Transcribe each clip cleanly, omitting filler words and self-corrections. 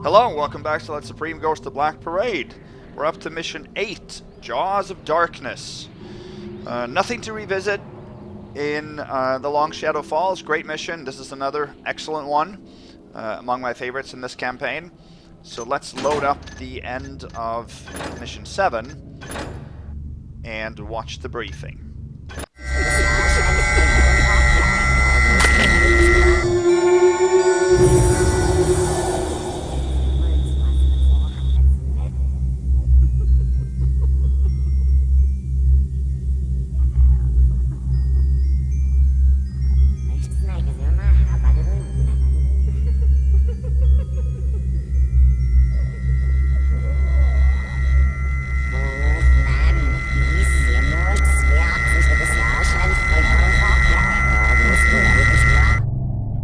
Hello and welcome back to Let Supreme Goes to Black Parade. We're up to Mission 8, Jaws of Darkness. Nothing to revisit in the Long Shadow Falls. Great mission. This is another excellent one. Among my favorites in this campaign. So let's load up the end of Mission 7 and watch the briefing.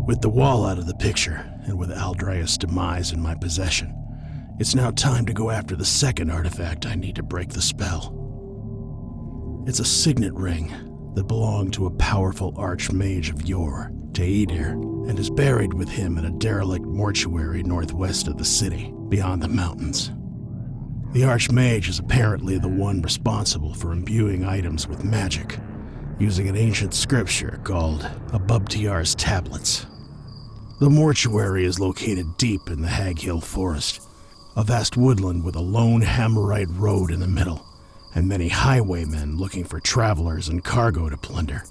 With the wall out of the picture, and with Aldrea's demise in my possession, it's now time to go after the second artifact I need to break the spell. It's a signet ring that belonged to a powerful archmage of yore, Teidir, and is buried with him in a derelict mortuary northwest of the city, beyond the mountains. The archmage is apparently the one responsible for imbuing items with magic, using an ancient scripture called Abubtiyar's tablets. The mortuary is located deep in the Haghill Forest, a vast woodland with a lone Hammerite road in the middle, and many highwaymen looking for travelers and cargo to plunder.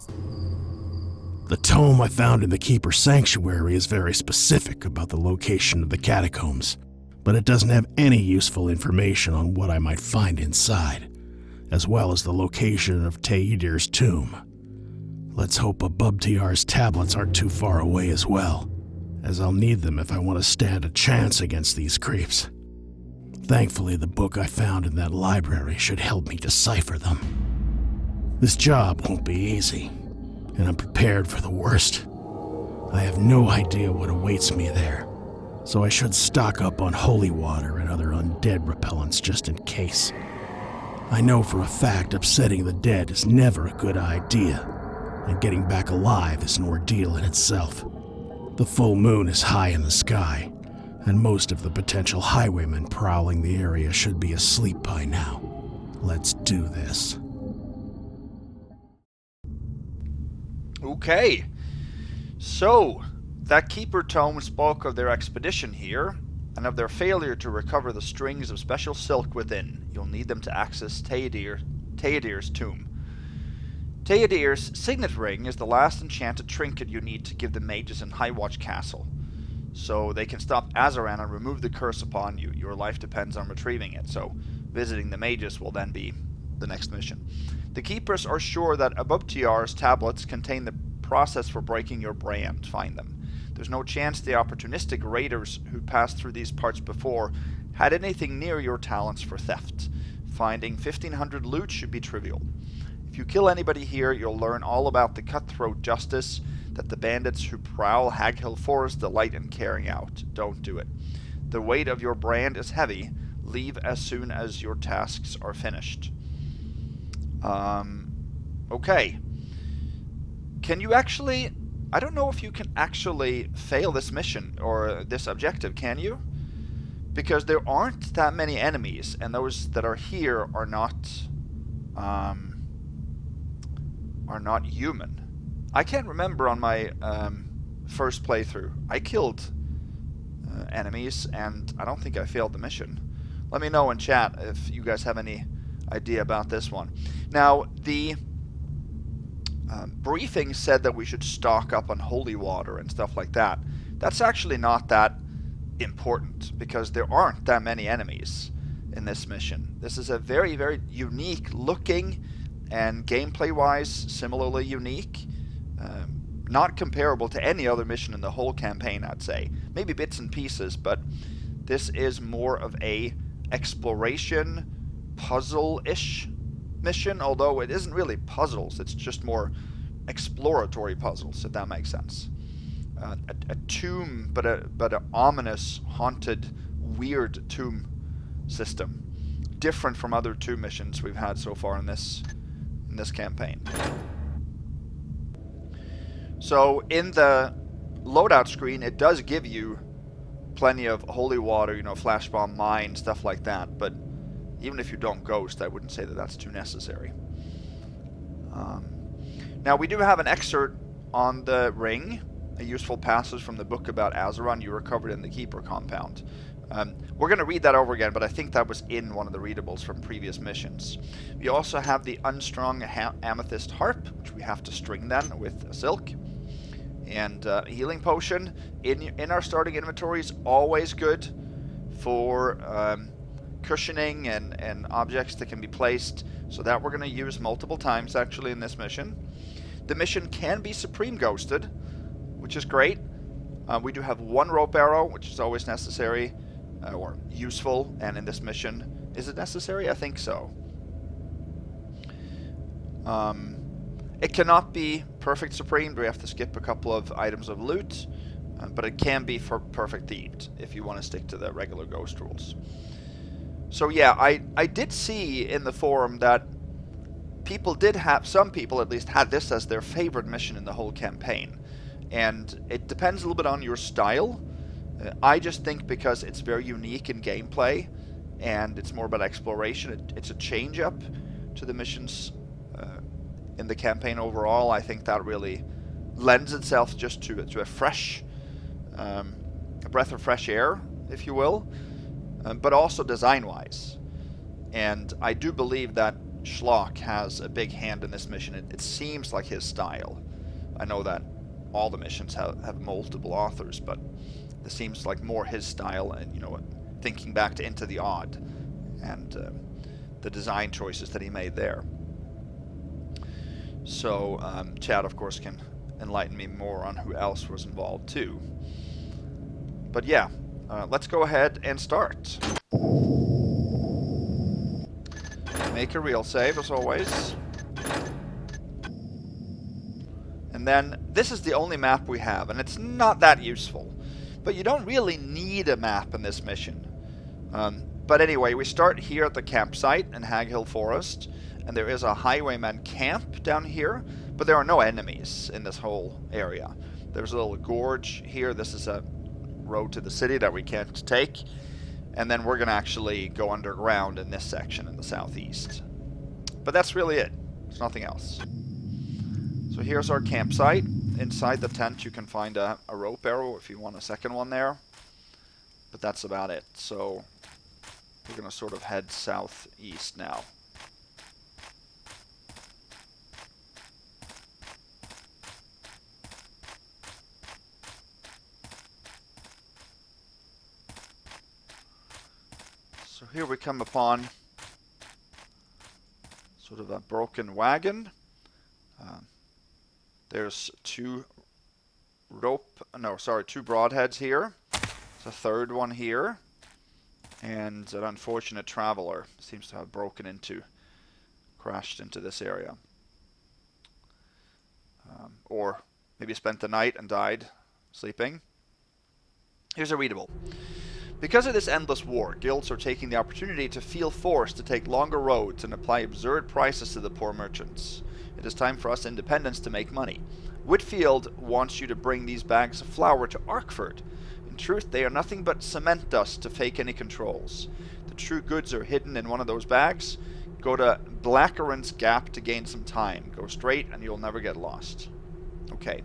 The tome I found in the Keeper's Sanctuary is very specific about the location of the catacombs, but it doesn't have any useful information on what I might find inside, as well as the location of Teidir's tomb. Let's hope Abubtiyar's tablets aren't too far away as well, as I'll need them if I want to stand a chance against these creeps. Thankfully, the book I found in that library should help me decipher them. This job won't be easy, and I'm prepared for the worst. I have no idea what awaits me there, so I should stock up on holy water and other undead repellents just in case. I know for a fact upsetting the dead is never a good idea, and getting back alive is an ordeal in itself. The full moon is high in the sky, and most of the potential highwaymen prowling the area should be asleep by now. Let's do this. Okay, so that Keeper Tome spoke of their expedition here, and of their failure to recover the strings of special silk within. You'll need them to access Teidir's tomb. Teidir's signet ring is the last enchanted trinket you need to give the mages in Highwatch Castle, so they can stop Azaran and remove the curse upon you. Your life depends on retrieving it, so visiting the mages will then be the next mission. The Keepers are sure that Abubtiyar's tablets contain the process for breaking your brand. Find them. There's no chance the opportunistic raiders who passed through these parts before had anything near your talents for theft. Finding 1,500 loot should be trivial. If you kill anybody here, you'll learn all about the cutthroat justice that the bandits who prowl Haghill Forest delight in carrying out. Don't do it. The weight of your brand is heavy. Leave as soon as your tasks are finished. Okay. Can you actually... I don't know if you can actually fail this mission or this objective, can you? Because there aren't that many enemies, and those that are here are not human. I can't remember on my first playthrough. I killed enemies, and I don't think I failed the mission. Let me know in chat if you guys have any idea about this one. Now, the briefing said that we should stock up on holy water and stuff like that. That's actually not that important, because there aren't that many enemies in this mission. This is a very, very unique looking and gameplay-wise similarly unique. Not comparable to any other mission in the whole campaign, I'd say. Maybe bits and pieces, but this is more of a exploration, puzzle-ish mission, although it isn't really puzzles, it's just more exploratory puzzles, if that makes sense. A tomb, but an ominous, haunted, weird tomb system. Different from other tomb missions we've had so far in this campaign. So in the loadout screen, it does give you plenty of holy water, you know, flash bomb mine, stuff like that. But even if you don't ghost, I wouldn't say that that's too necessary. Now we do have an excerpt on the ring, a useful passage from the book about Azeron you recovered in the Keeper compound. We're going to read that over again, but I think that was in one of the readables from previous missions. We also have the unstrung amethyst harp, which we have to string then with a silk. And healing potion in our starting inventory is always good for cushioning and objects that can be placed, so that we're going to use multiple times actually in this mission. The mission can be supreme ghosted, which is great. We do have one rope arrow, which is always necessary or useful, and in this mission, is it necessary? I think so. It cannot be perfect supreme. We have to skip a couple of items of loot, but it can be for perfect thieved if you want to stick to the regular ghost rules. So yeah, I did see in the forum that people did have, some people at least had this as their favorite mission in the whole campaign. And it depends a little bit on your style. I just think because it's very unique in gameplay and it's more about exploration, it's a change up to the missions in the campaign overall. I think that really lends itself just to a fresh, a breath of fresh air, if you will, but also design-wise. And I do believe that Schlock has a big hand in this mission. It seems like his style. I know that all the missions have multiple authors, but this seems like more his style, and, you know, thinking back to Into the Odd and the design choices that he made there. So Chad, of course, can enlighten me more on who else was involved too. But yeah, let's go ahead and start. Make a real save, as always. And then, this is the only map we have, and it's not that useful. But you don't really need a map in this mission. But anyway, we start here at the campsite in Haghill Forest, and there is a highwayman camp down here, but there are no enemies in this whole area. There's a little gorge here. This is a road to the city that we can't take. And then we're going to actually go underground in this section in the southeast. But that's really it. There's nothing else. So here's our campsite. Inside the tent you can find a rope arrow if you want a second one there. But that's about it. So we're going to sort of head southeast now. So here we come upon sort of a broken wagon. There's two broadheads here. There's a third one here. And an unfortunate traveler seems to have crashed into this area. Or maybe spent the night and died sleeping. Here's a readable. Because of this endless war, guilds are taking the opportunity to feel forced to take longer roads and apply absurd prices to the poor merchants. It is time for us independents to make money. Whitfield wants you to bring these bags of flour to Arkford. In truth, they are nothing but cement dust to fake any controls. The true goods are hidden in one of those bags. Go to Blackeran's Gap to gain some time. Go straight and you'll never get lost. Okay,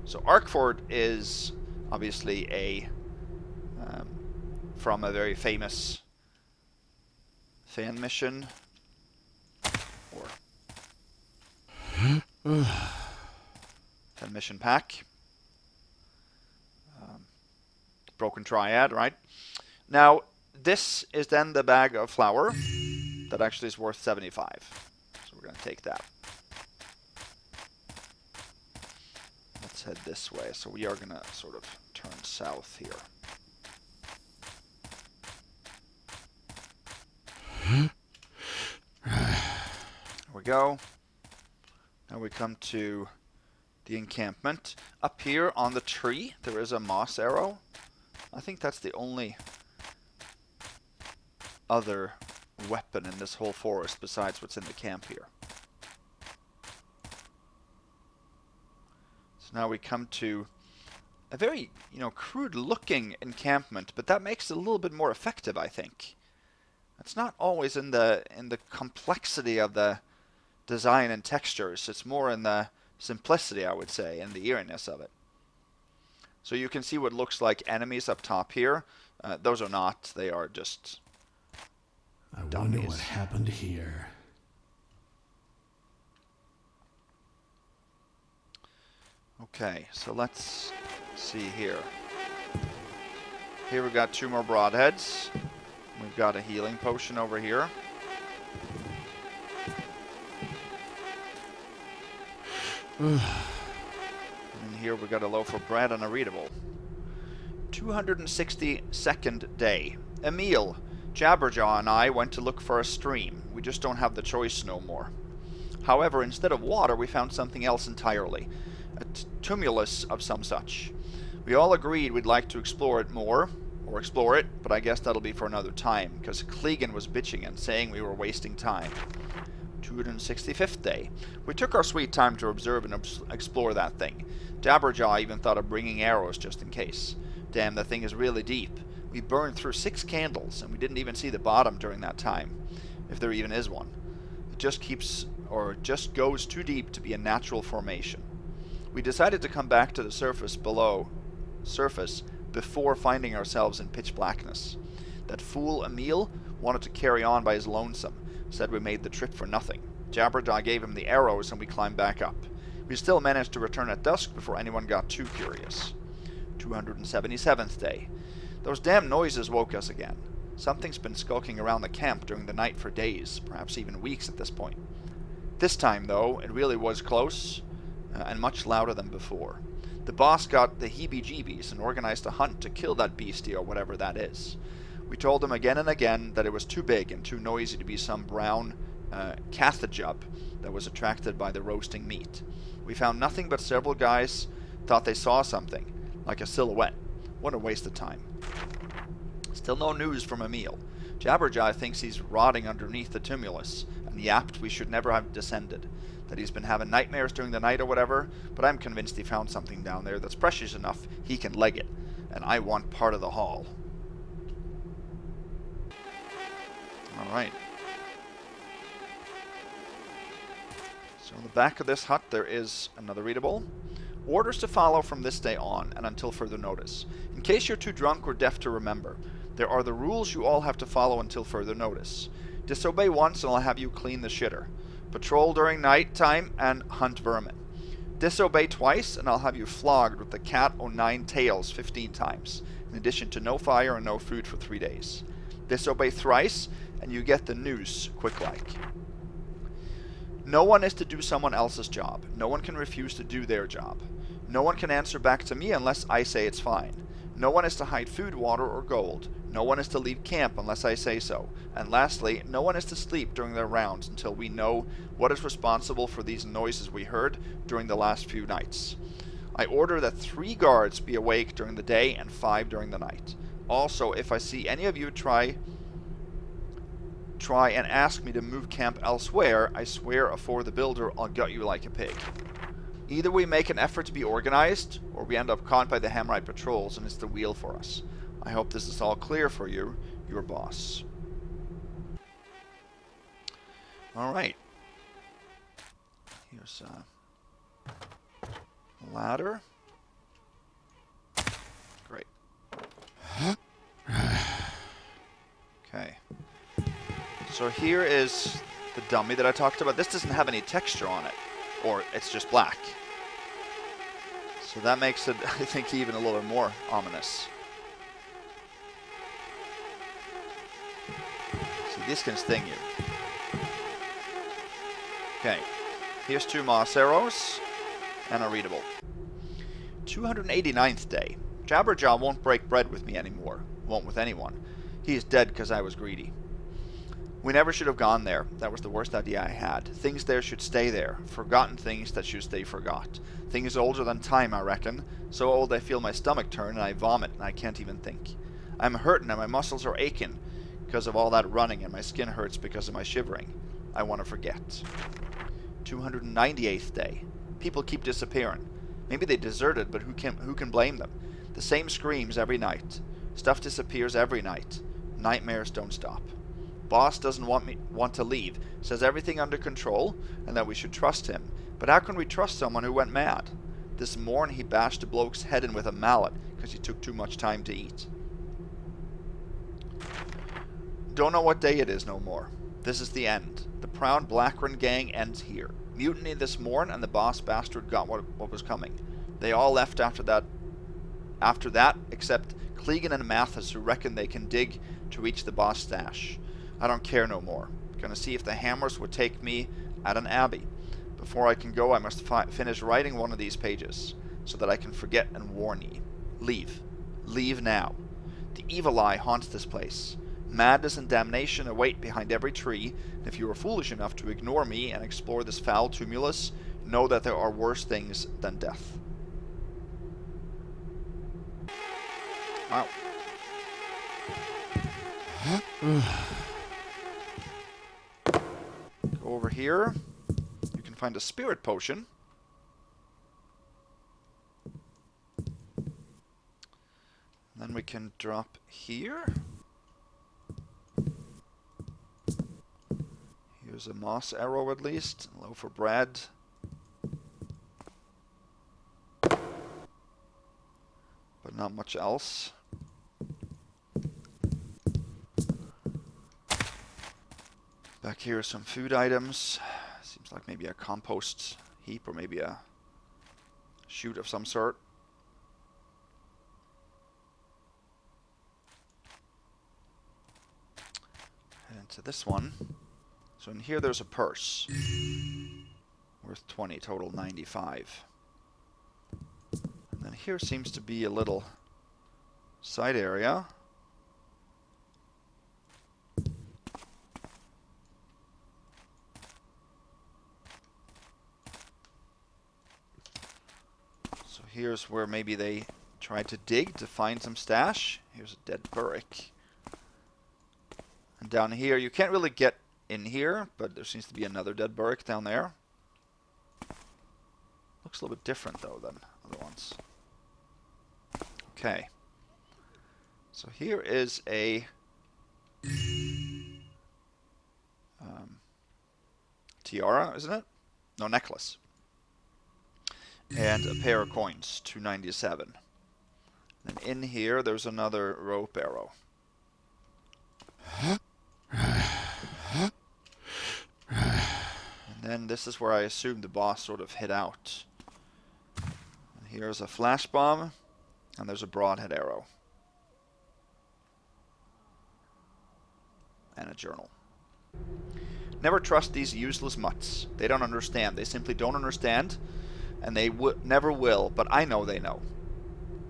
so Arkford is obviously from a very famous fan mission, or fan mission pack. Broken Triad, right? Now, this is then the bag of flour that actually is worth 75. So we're going to take that. Let's head this way. So we are going to sort of turn south here. There we go. Now we come to the encampment. Up here on the tree, there is a moss arrow. I think that's the only other weapon in this whole forest besides what's in the camp here. So now we come to a very, crude looking encampment, but that makes it a little bit more effective, I think. It's not always in the complexity of the design and textures. It's more in the simplicity, I would say, and the eeriness of it. So you can see what looks like enemies up top here. Those are not. They are just dummies. I wonder what happened here. Okay, so let's see here. Here we've got 2 more broadheads. We've got a healing potion over here. And here we've got a loaf of bread and a readable. 262nd day. Emil, Jabberjaw and I went to look for a stream. We just don't have the choice no more. However, instead of water, we found something else entirely. A tumulus of some such. We all agreed we'd like to explore it more, but I guess that'll be for another time, because Clegan was bitching and saying we were wasting time. 265th day. We took our sweet time to observe and explore that thing. Jabberjaw even thought of bringing arrows just in case. Damn, that thing is really deep. We burned through 6 candles, and we didn't even see the bottom during that time, if there even is one. It just goes too deep to be a natural formation. We decided to come back to the surface before finding ourselves in pitch blackness. That fool Emil wanted to carry on by his lonesome, said we made the trip for nothing. Jabberjaw gave him the arrows and we climbed back up. We still managed to return at dusk before anyone got too curious. 277th day. Those damn noises woke us again. Something's been skulking around the camp during the night for days, perhaps even weeks at this point. This time, though, it really was close, and much louder than before. The boss got the heebie-jeebies and organized a hunt to kill that beastie or whatever that is. We told him again and again that it was too big and too noisy to be some brown cathajub that was attracted by the roasting meat. We found nothing, but several guys thought they saw something, like a silhouette. What a waste of time. Still no news from Emil. Jabberjaw thinks he's rotting underneath the tumulus, and yapped we should never have descended. That he's been having nightmares during the night or whatever, but I'm convinced he found something down there that's precious enough he can leg it, and I want part of the haul. Alright. So in the back of this hut there is another readable. Orders to follow from this day on, and until further notice. In case you're too drunk or deaf to remember, there are the rules you all have to follow until further notice. Disobey once and I'll have you clean the shitter. Patrol during night time and hunt vermin. Disobey twice and I'll have you flogged with the cat o' 9 tails 15 times, in addition to no fire and no food for 3 days. Disobey thrice and you get the noose quick-like. No one is to do someone else's job. No one can refuse to do their job. No one can answer back to me unless I say it's fine. No one is to hide food, water, or gold. No one is to leave camp unless I say so. And lastly, no one is to sleep during their rounds until we know what is responsible for these noises we heard during the last few nights. I order that 3 guards be awake during the day and 5 during the night. Also, if I see any of you try and ask me to move camp elsewhere, I swear afore the builder I'll gut you like a pig. Either we make an effort to be organized, or we end up caught by the Hammerite patrols and it's the wheel for us. I hope this is all clear for you, your boss. Alright. Here's a ladder. Great. Okay. So here is the dummy that I talked about. This doesn't have any texture on it, or it's just black. So that makes it, I think, even a little more ominous. See, this can sting you. Okay, here's 2 moss arrows and a readable. 289th day. Jabberjaw won't break bread with me anymore. Won't with anyone. He is dead because I was greedy. We never should have gone there. That was the worst idea I had. Things there should stay there. Forgotten things that should stay forgot. Things older than time, I reckon. So old I feel my stomach turn and I vomit and I can't even think. I'm hurting and my muscles are aching because of all that running and my skin hurts because of my shivering. I want to forget. 298th day. People keep disappearing. Maybe they deserted, but who can blame them? The same screams every night. Stuff disappears every night. Nightmares don't stop. Boss doesn't want to leave, says everything under control, and that we should trust him. But how can we trust someone who went mad? This morn he bashed a bloke's head in with a mallet, because he took too much time to eat. Don't know what day it is no more. This is the end. The proud Blackburn gang ends here. Mutiny this morn, and the boss bastard got what was coming. They all left after that, except Clegan and Mathis, who reckon they can dig to reach the boss stash. I don't care no more. Gonna see if the hammers would take me at an abbey. Before I can go, I must finish writing one of these pages, so that I can forget and warn ye. Leave. Leave now. The evil eye haunts this place. Madness and damnation await behind every tree, and if you are foolish enough to ignore me and explore this foul tumulus, know that there are worse things than death. Wow. Go over here. You can find a spirit potion. Then we can drop here. Here's a moss arrow at least. A loaf of bread. But not much else. Back here are some food items. Seems like maybe a compost heap or maybe a chute of some sort. Head into this one. So in here there's a purse. Worth 20, total 95. And then here seems to be a little side area. So here's where maybe they tried to dig to find some stash. Here's a dead burrick. And down here, you can't really get in here, but there seems to be another dead burrick down there. Looks a little bit different though than other ones. Okay. So here is a tiara, isn't it? No, necklace. And a pair of coins, 297. And in here, there's another rope arrow. And then this is where I assume the boss sort of hid out. And here's a flash bomb, and there's a broadhead arrow. And a journal. Never trust these useless mutts. They don't understand. They simply don't understand, and they never will, but I know they know.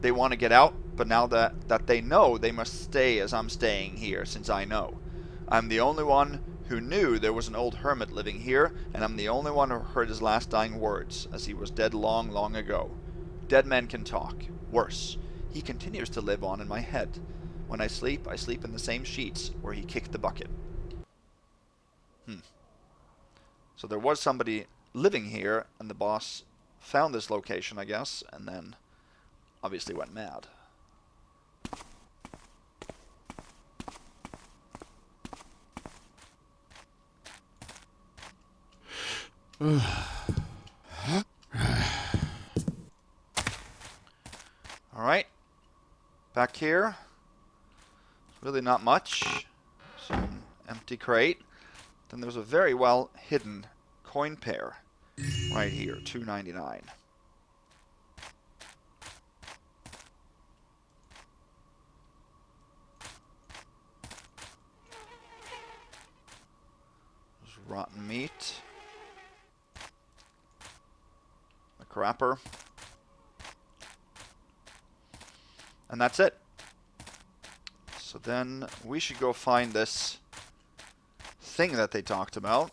They want to get out, but now that they know, they must stay as I'm staying here, since I know. I'm the only one who knew there was an old hermit living here, and I'm the only one who heard his last dying words, as he was dead long, long ago. Dead men can talk. Worse, he continues to live on in my head. When I sleep in the same sheets where he kicked the bucket. So there was somebody living here, and the boss found this location, I guess, and then obviously went mad. Alright. Back here. Really not much. Some empty crate. Then there's a very well hidden coin pair right here, 299. There's rotten meat. A crapper. And that's it. So then we should go find this thing that they talked about.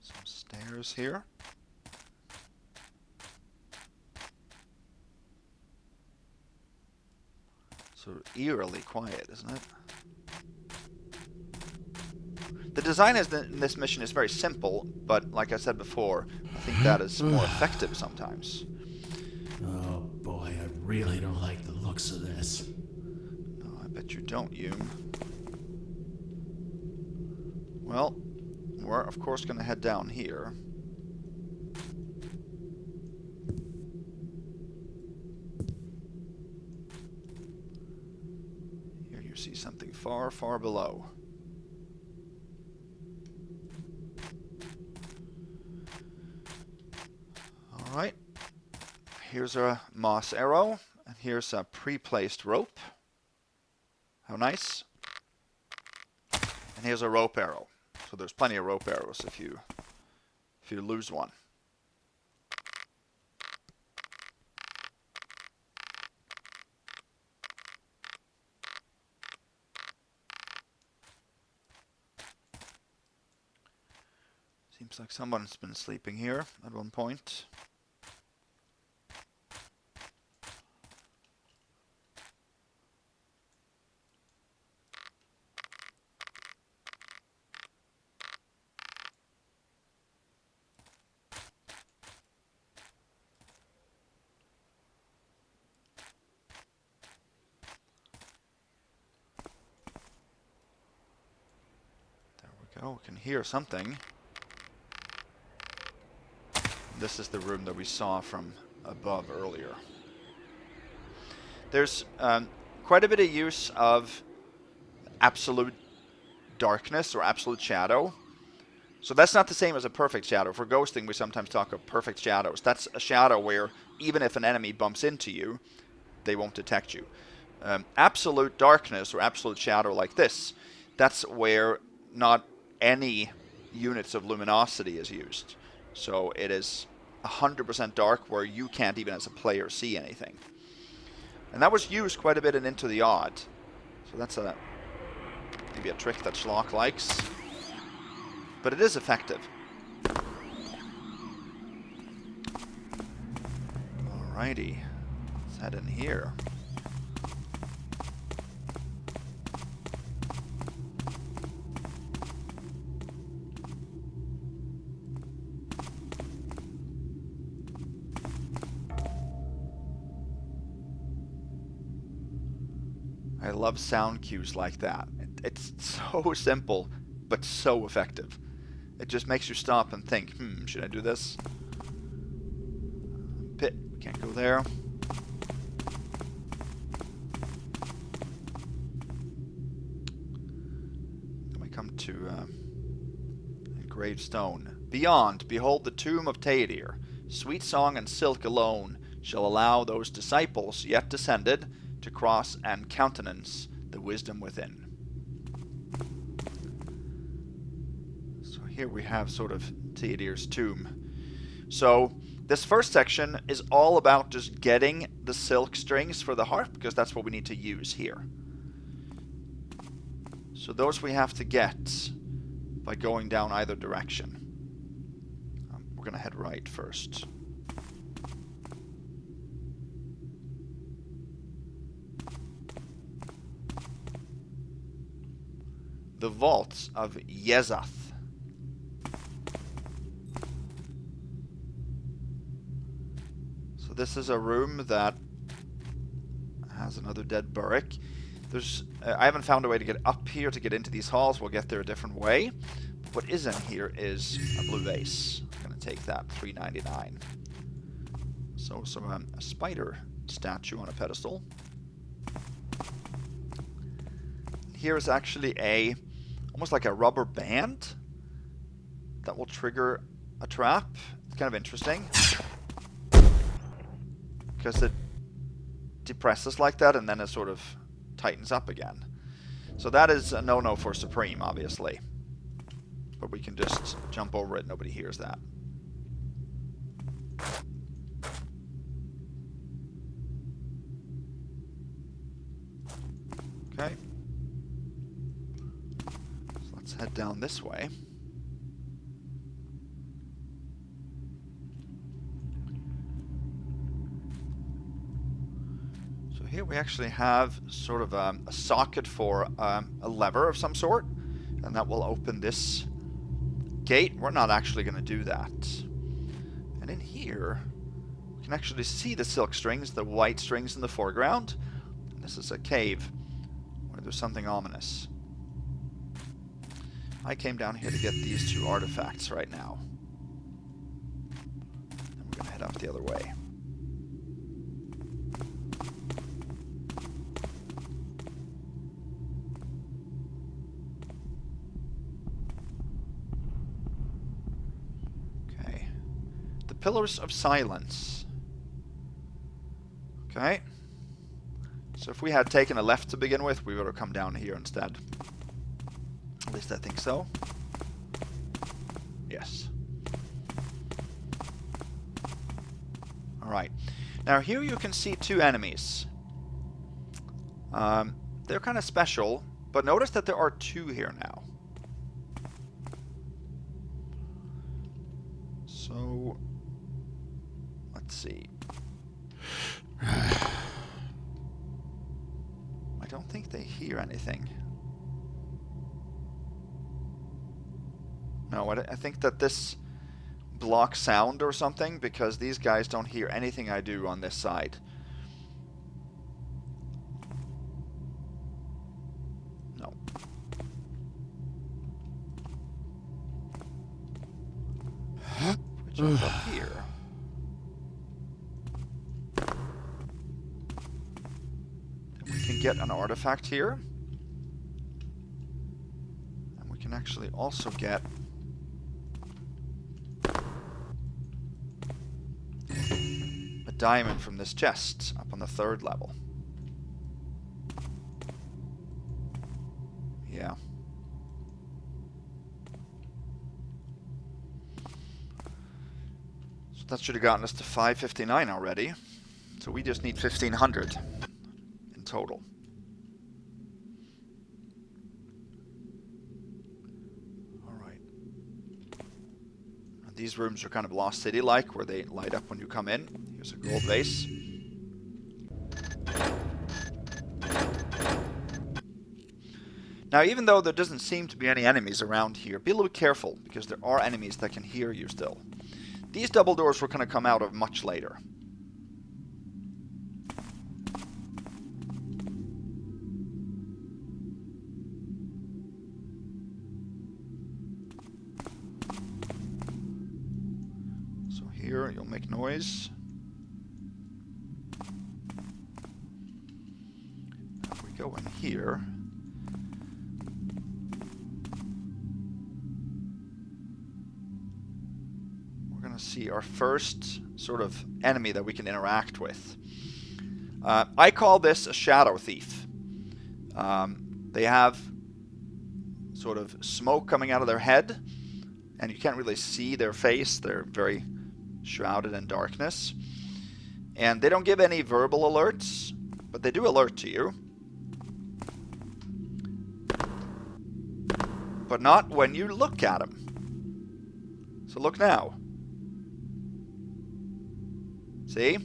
Some stairs here. Sort of eerily quiet, isn't it? The design in this mission is very simple, but like I said before, I think that is more effective sometimes. Oh boy, I really don't like the looks of this. No, I bet you don't, Hume. Well, we're of course going to head down here. Here you see something far, far below. Alright, here's a moss arrow, and here's a pre-placed rope. How nice. And here's a rope arrow. So there's plenty of rope arrows if you lose one. Seems like someone's been sleeping here at one point. Oh, we can hear something. This is the room that we saw from above earlier. There's quite a bit of use of absolute darkness or absolute shadow. So that's not the same as a perfect shadow. For ghosting, we sometimes talk of perfect shadows. That's a shadow where even if an enemy bumps into you, they won't detect you. Absolute darkness or absolute shadow like this, that's where not any units of luminosity is used. So it is 100% dark where you can't even as a player see anything. And that was used quite a bit in Into the Odd. So that's maybe a trick that Schlock likes. But it is effective. Alrighty. Let's head in here. I love sound cues like that. It's so simple, but so effective. It just makes you stop and think, should I do this? Pit, we can't go there. Then we come to engraved stone. Beyond, behold the tomb of Teidir. Sweet song and silk alone shall allow those disciples yet descended to cross and countenance the wisdom within. So here we have sort of Teidir's tomb. So this first section is all about just getting the silk strings for the harp, because that's what we need to use here. So those we have to get by going down either direction. We're going to head right first. The vaults of Yezath. So this is a room that has another dead Burrick. There's I haven't found a way to get up here to get into these halls. We'll get there a different way. But what is in here is a blue vase. I'm going to take that, $3.99. So a spider statue on a pedestal. Here is actually almost like a rubber band that will trigger a trap. It's kind of interesting because it depresses like that and then it sort of tightens up again. So that is a no-no for Supreme, obviously. But we can just jump over it, nobody hears that. Okay. Let's head down this way. So here we actually have sort of a socket for a lever of some sort. And that will open this gate. We're not actually going to do that. And in here, we can actually see the silk strings, the white strings in the foreground. And this is a cave where there's something ominous. I came down here to get these 2 artifacts right now. And we're going to head up the other way. Okay. The Pillars of Silence. Okay. So if we had taken a left to begin with, we would have come down here instead. At least I think so. Yes. Alright. Now here you can see 2 enemies. They're kind of special, but notice that there are 2 here now. So, let's see. I don't think they hear anything. No, I think that this blocks sound or something, because these guys don't hear anything I do on this side. No. We jump up here. Then we can get an artifact here. And we can actually also get diamond from this chest up on the 3rd level. Yeah. So that should have gotten us to 559 already. So we just need 1500 in total. Alright. These rooms are kind of Lost City-like, where they light up when you come in. Here's a gold vase. Now, even though there doesn't seem to be any enemies around here, be a little careful, because there are enemies that can hear you still. These double doors we're going to come out of much later. So here, you'll make noise. If we go in here... see our first sort of enemy that we can interact with. I call this a shadow thief. They have sort of smoke coming out of their head, and you can't really see their face. They're very shrouded in darkness. And they don't give any verbal alerts, but they do alert to you. But not when you look at them. So look now. See?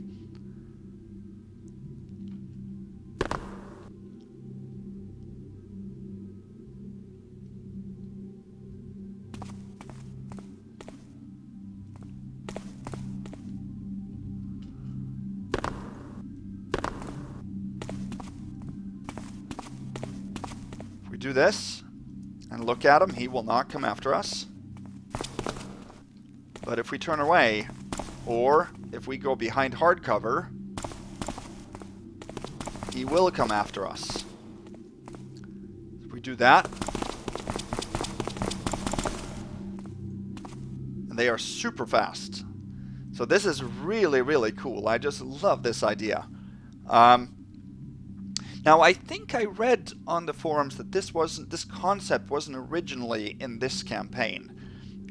If we do this and look at him, he will not come after us. But if we turn away, or if we go behind hardcover, he will come after us. If we do that, and they are super fast. So this is really, really cool. I just love this idea. Now I think I read on the forums that this concept wasn't originally in this campaign.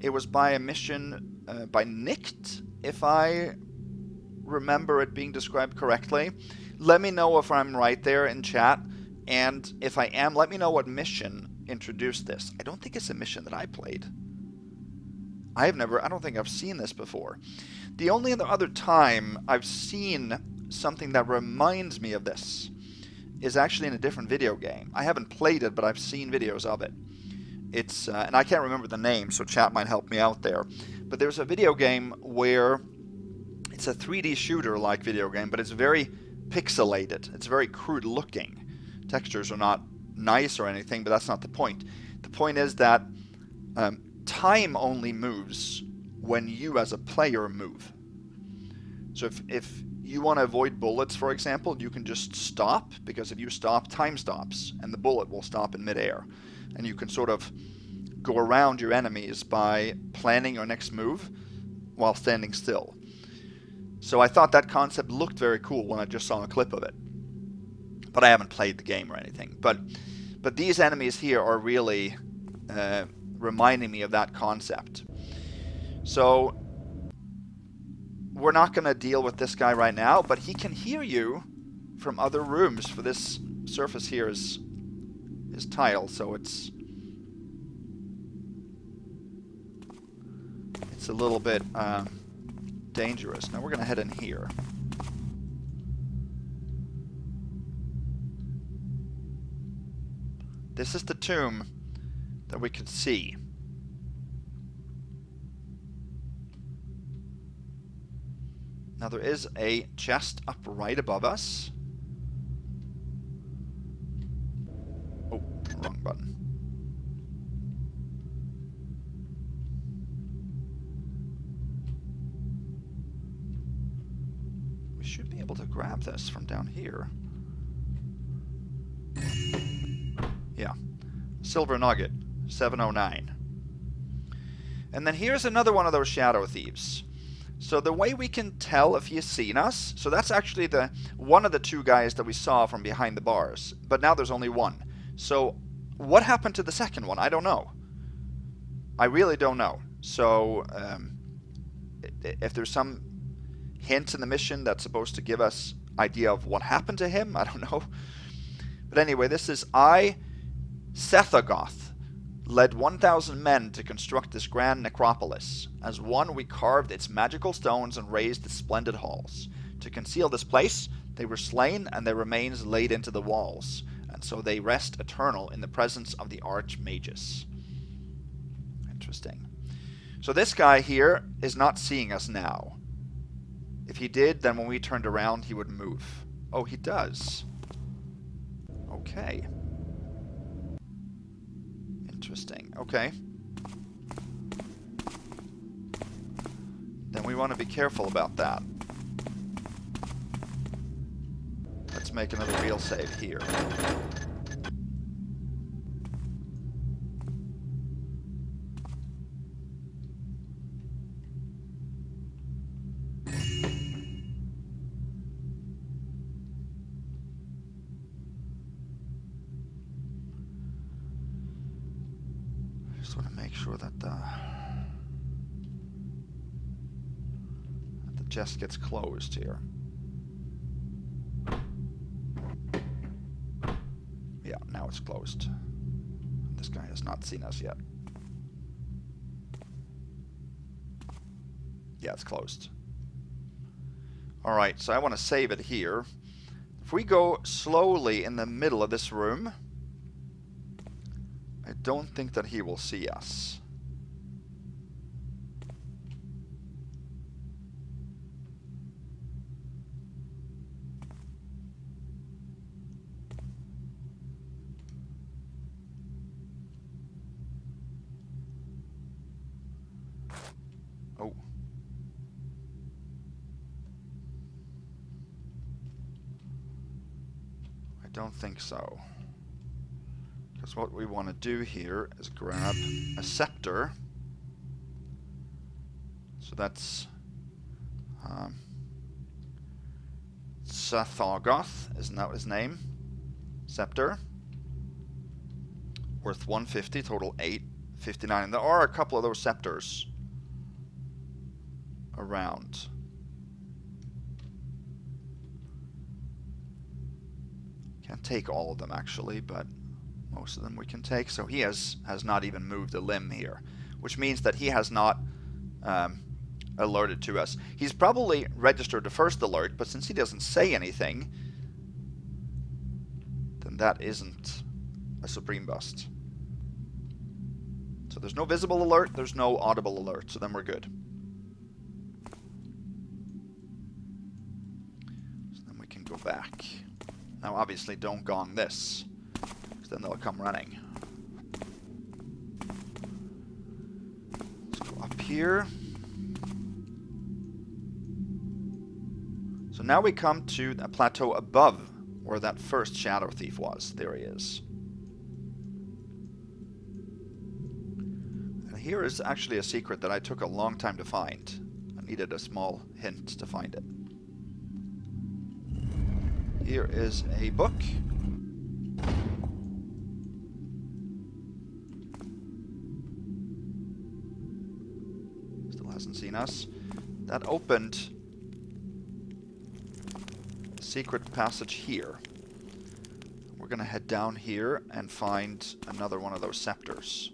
It was by a mission by Nicked, if I remember it being described correctly. Let me know if I'm right there in chat, and if I am, let me know what mission introduced this. I don't think it's a mission that I played. I don't think I've seen this before. The only other time I've seen something that reminds me of this is actually in a different video game. I haven't played it, but I've seen videos of it. It's and I can't remember the name, so chat might help me out there. But there's a video game where it's a 3D shooter-like video game, but it's very pixelated. It's very crude looking. Textures are not nice or anything, but that's not the point. The point is that time only moves when you as a player move. So if you want to avoid bullets, for example, you can just stop, because if you stop, time stops, and the bullet will stop in midair. And you can sort of go around your enemies by planning your next move while standing still. So I thought that concept looked very cool when I just saw a clip of it. But I haven't played the game or anything. But these enemies here are really reminding me of that concept. So we're not going to deal with this guy right now, but he can hear you from other rooms, for this surface here is tile, so it's a little bit dangerous. Now we're going to head in here. This is the tomb that we could see. Now there is a chest up right above us. Oh, wrong button. We should be able to grab this from down here. Yeah. Silver nugget, 709. And then here's another one of those shadow thieves. So the way we can tell if he's seen us, so that's actually one of the two guys that we saw from behind the bars, but now there's only one. So what happened to the second one? I don't know. I really don't know. So if there's some hint in the mission that's supposed to give us idea of what happened to him, I don't know. But anyway, this is Sethagoth led 1,000 men to construct this grand necropolis. As one, we carved its magical stones and raised its splendid halls. To conceal this place, they were slain and their remains laid into the walls, and so they rest eternal in the presence of the archmages. Interesting. So this guy here is not seeing us now. If he did, then when we turned around, he would move. Oh, he does. Okay. Interesting. Okay. Then we want to be careful about that. Let's make another real save here. Just want to make sure that the chest gets closed here. Yeah, now it's closed. This guy has not seen us yet. Yeah, it's closed. Alright, so I want to save it here. If we go slowly in the middle of this room, I don't think that he will see us. Oh. I don't think so. Because what we want to do here is grab a scepter. So that's Sethagoth, isn't that his name? Scepter. Worth 150, total 859. And there are a couple of those scepters around. Can't take all of them actually, but most of them we can take. So he has not even moved a limb here, which means that he has not alerted to us. He's probably registered the first alert, but since he doesn't say anything, then that isn't a Supreme Bust. So there's no visible alert, there's no audible alert, so then we're good. So then we can go back. Now obviously don't gong this, because then they'll come running. Let's go up here. So now we come to a plateau above where that first Shadow Thief was. There he is. And here is actually a secret that I took a long time to find. I needed a small hint to find it. Here is a book. Still hasn't seen us. That opened a secret passage here. We're going to head down here and find another one of those scepters.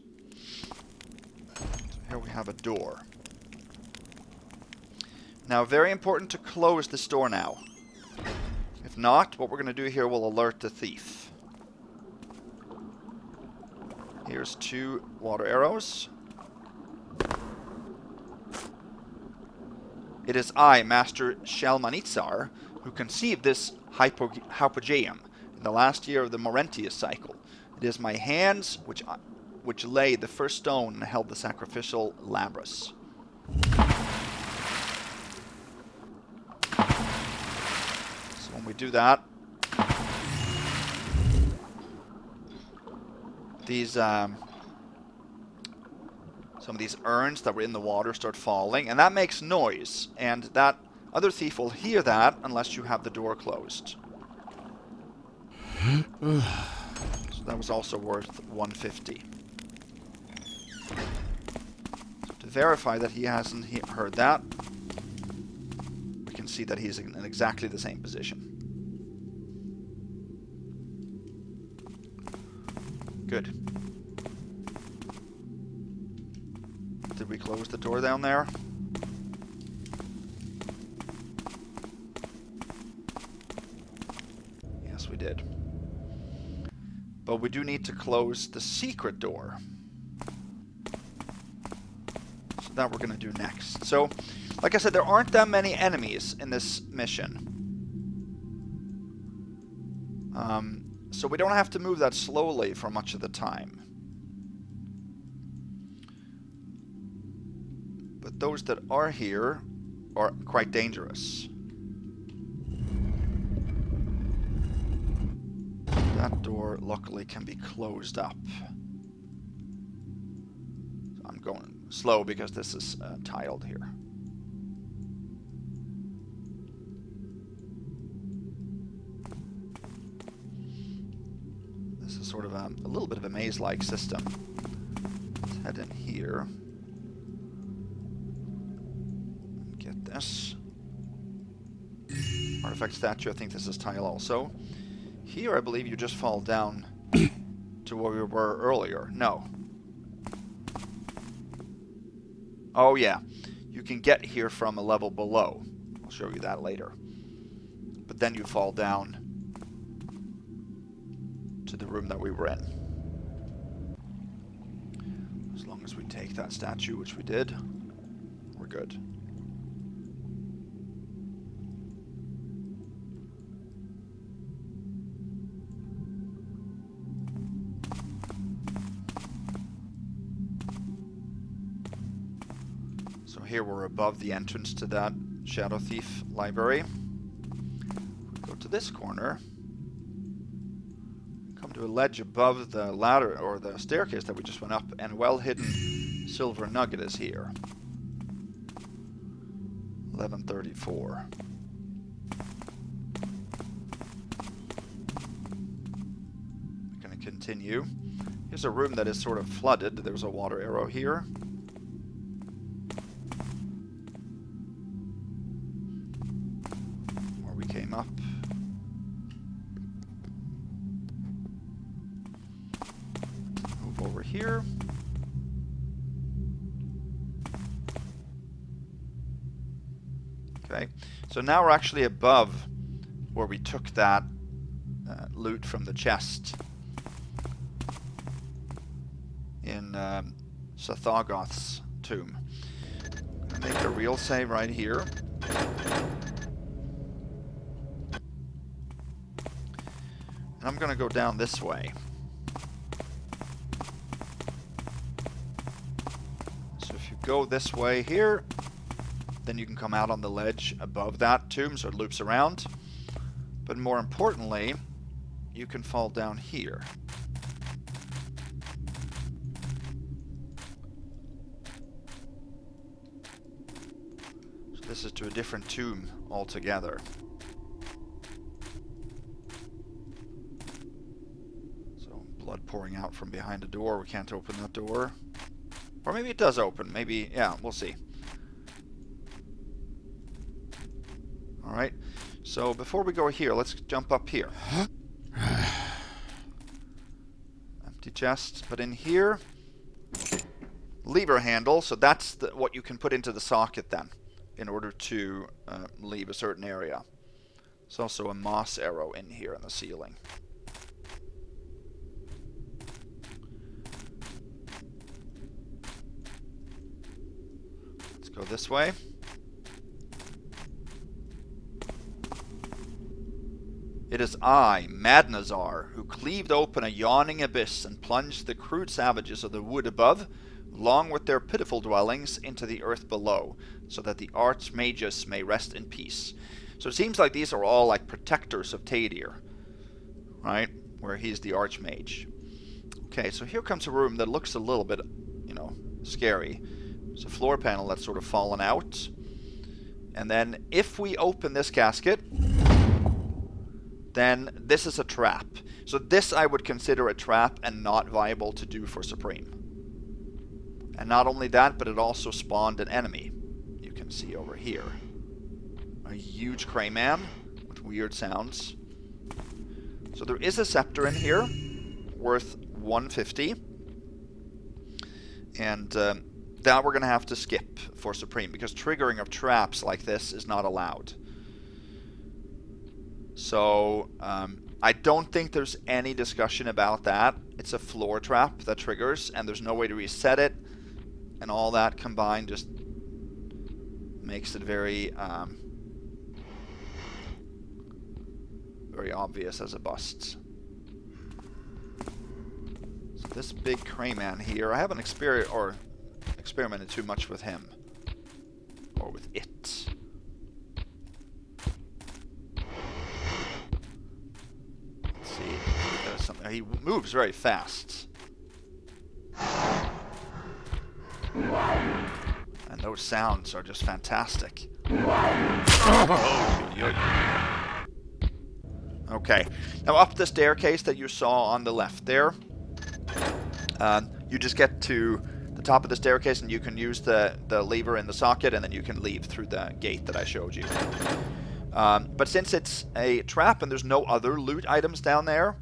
So here we have a door. Now, very important to close this door now. If not, what we're going to do here will alert the thief. Here's 2 water arrows. It is I, Master Shalmanitsar, who conceived this hypogeum in the last year of the Morentius cycle. It is my hands which laid the first stone and held the sacrificial labrys. So when we do that, these some of these urns that were in the water start falling, and that makes noise, and that other thief will hear that unless you have the door closed. So that was also worth 150. So to verify that he hasn't heard that, we can see that he's in exactly the same position. Good. Did we close the door down there? Yes, we did. But we do need to close the secret door. So that we're going to do next. So, like I said, there aren't that many enemies in this mission. So we don't have to move that slowly for much of the time. But those that are here are quite dangerous. That door, luckily, can be closed up. So I'm going slow because this is tiled here. This is sort of a little bit of a maze-like system. Let's head in here. Get this. Artifact statue, I think this is tile also. Here, I believe you just fall down to where we were earlier. No. Oh, yeah. You can get here from a level below. I'll show you that later. But then you fall down to the room that we were in. As long as we take that statue, which we did, we're good. So here we're above the entrance to that Shadow Thief library. We go to this corner. Come to a ledge above the ladder or the staircase that we just went up, and well-hidden silver nugget is here. 1134. We're going to continue. Here's a room that is sort of flooded. There's a water arrow here. Where we came up. Move over here. Okay, so now we're actually above where we took that loot from the chest in Sathogoth's tomb. Make a real save right here. And I'm going to go down this way. So if you go this way here, then you can come out on the ledge above that tomb, so it loops around. But more importantly, you can fall down here. So this is to a different tomb altogether. So blood pouring out from behind a door. We can't open that door. Or maybe it does open. Maybe, yeah, we'll see. Alright, so before we go here, let's jump up here. Empty chest, but in here, lever handle, so that's what you can put into the socket then, in order to leave a certain area. There's also a moss arrow in here in the ceiling. Let's go this way. It is I, Madnazar, who cleaved open a yawning abyss and plunged the crude savages of the wood above, along with their pitiful dwellings, into the earth below, so that the archmagus may rest in peace. So it seems like these are all like protectors of Teidir, right? Where he's the archmage. Okay, so here comes a room that looks a little bit, you know, scary. There's a floor panel that's sort of fallen out. And then if we open this casket, then this is a trap. So this I would consider a trap and not viable to do for Supreme. And not only that, but it also spawned an enemy. You can see over here. A huge crayman with weird sounds. So there is a scepter in here worth 150. And that we're going to have to skip for Supreme, because triggering of traps like this is not allowed. So, I don't think there's any discussion about that. It's a floor trap that triggers, and there's no way to reset it, and all that combined just makes it very, very obvious as a bust. So this big crayman here, I haven't experimented too much with him, or with it. He moves very fast. And those sounds are just fantastic. Okay, now up the staircase that you saw on the left there, you just get to the top of the staircase and you can use the lever in the socket, and then you can leave through the gate that I showed you. But since it's a trap and there's no other loot items down there,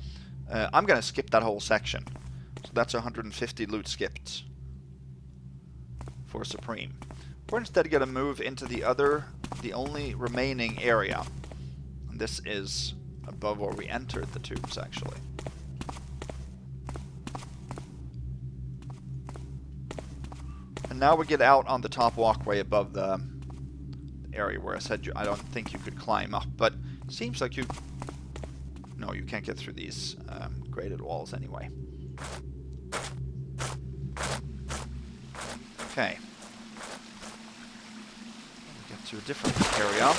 I'm going to skip that whole section. So that's 150 loot skipped for Supreme. We're instead going to move into the only remaining area. And this is above where we entered the tubes, actually. And now we get out on the top walkway above the area where I said I don't think you could climb up, but it seems like you... No, you can't get through these graded walls anyway. Okay. Get to a different area.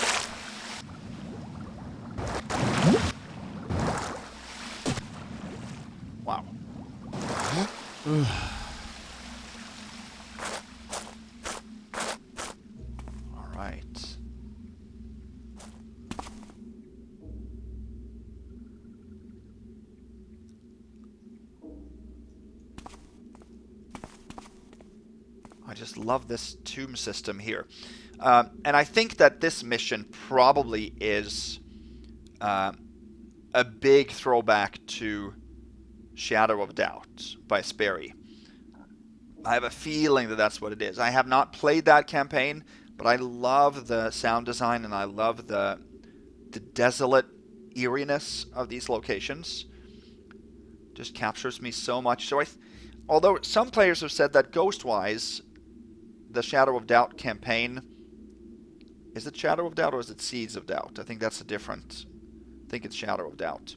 Wow. All right. I just love this tomb system here. And I think that this mission probably is a big throwback to Shadow of Doubt by Sperry. I have a feeling that that's what it is. I have not played that campaign, but I love the sound design and I love the desolate eeriness of these locations. Just captures me so much. So Although some players have said that Ghostwise, the Shadow of Doubt campaign, is it Shadow of Doubt or is it Seeds of Doubt? I think that's a different. I think it's Shadow of Doubt.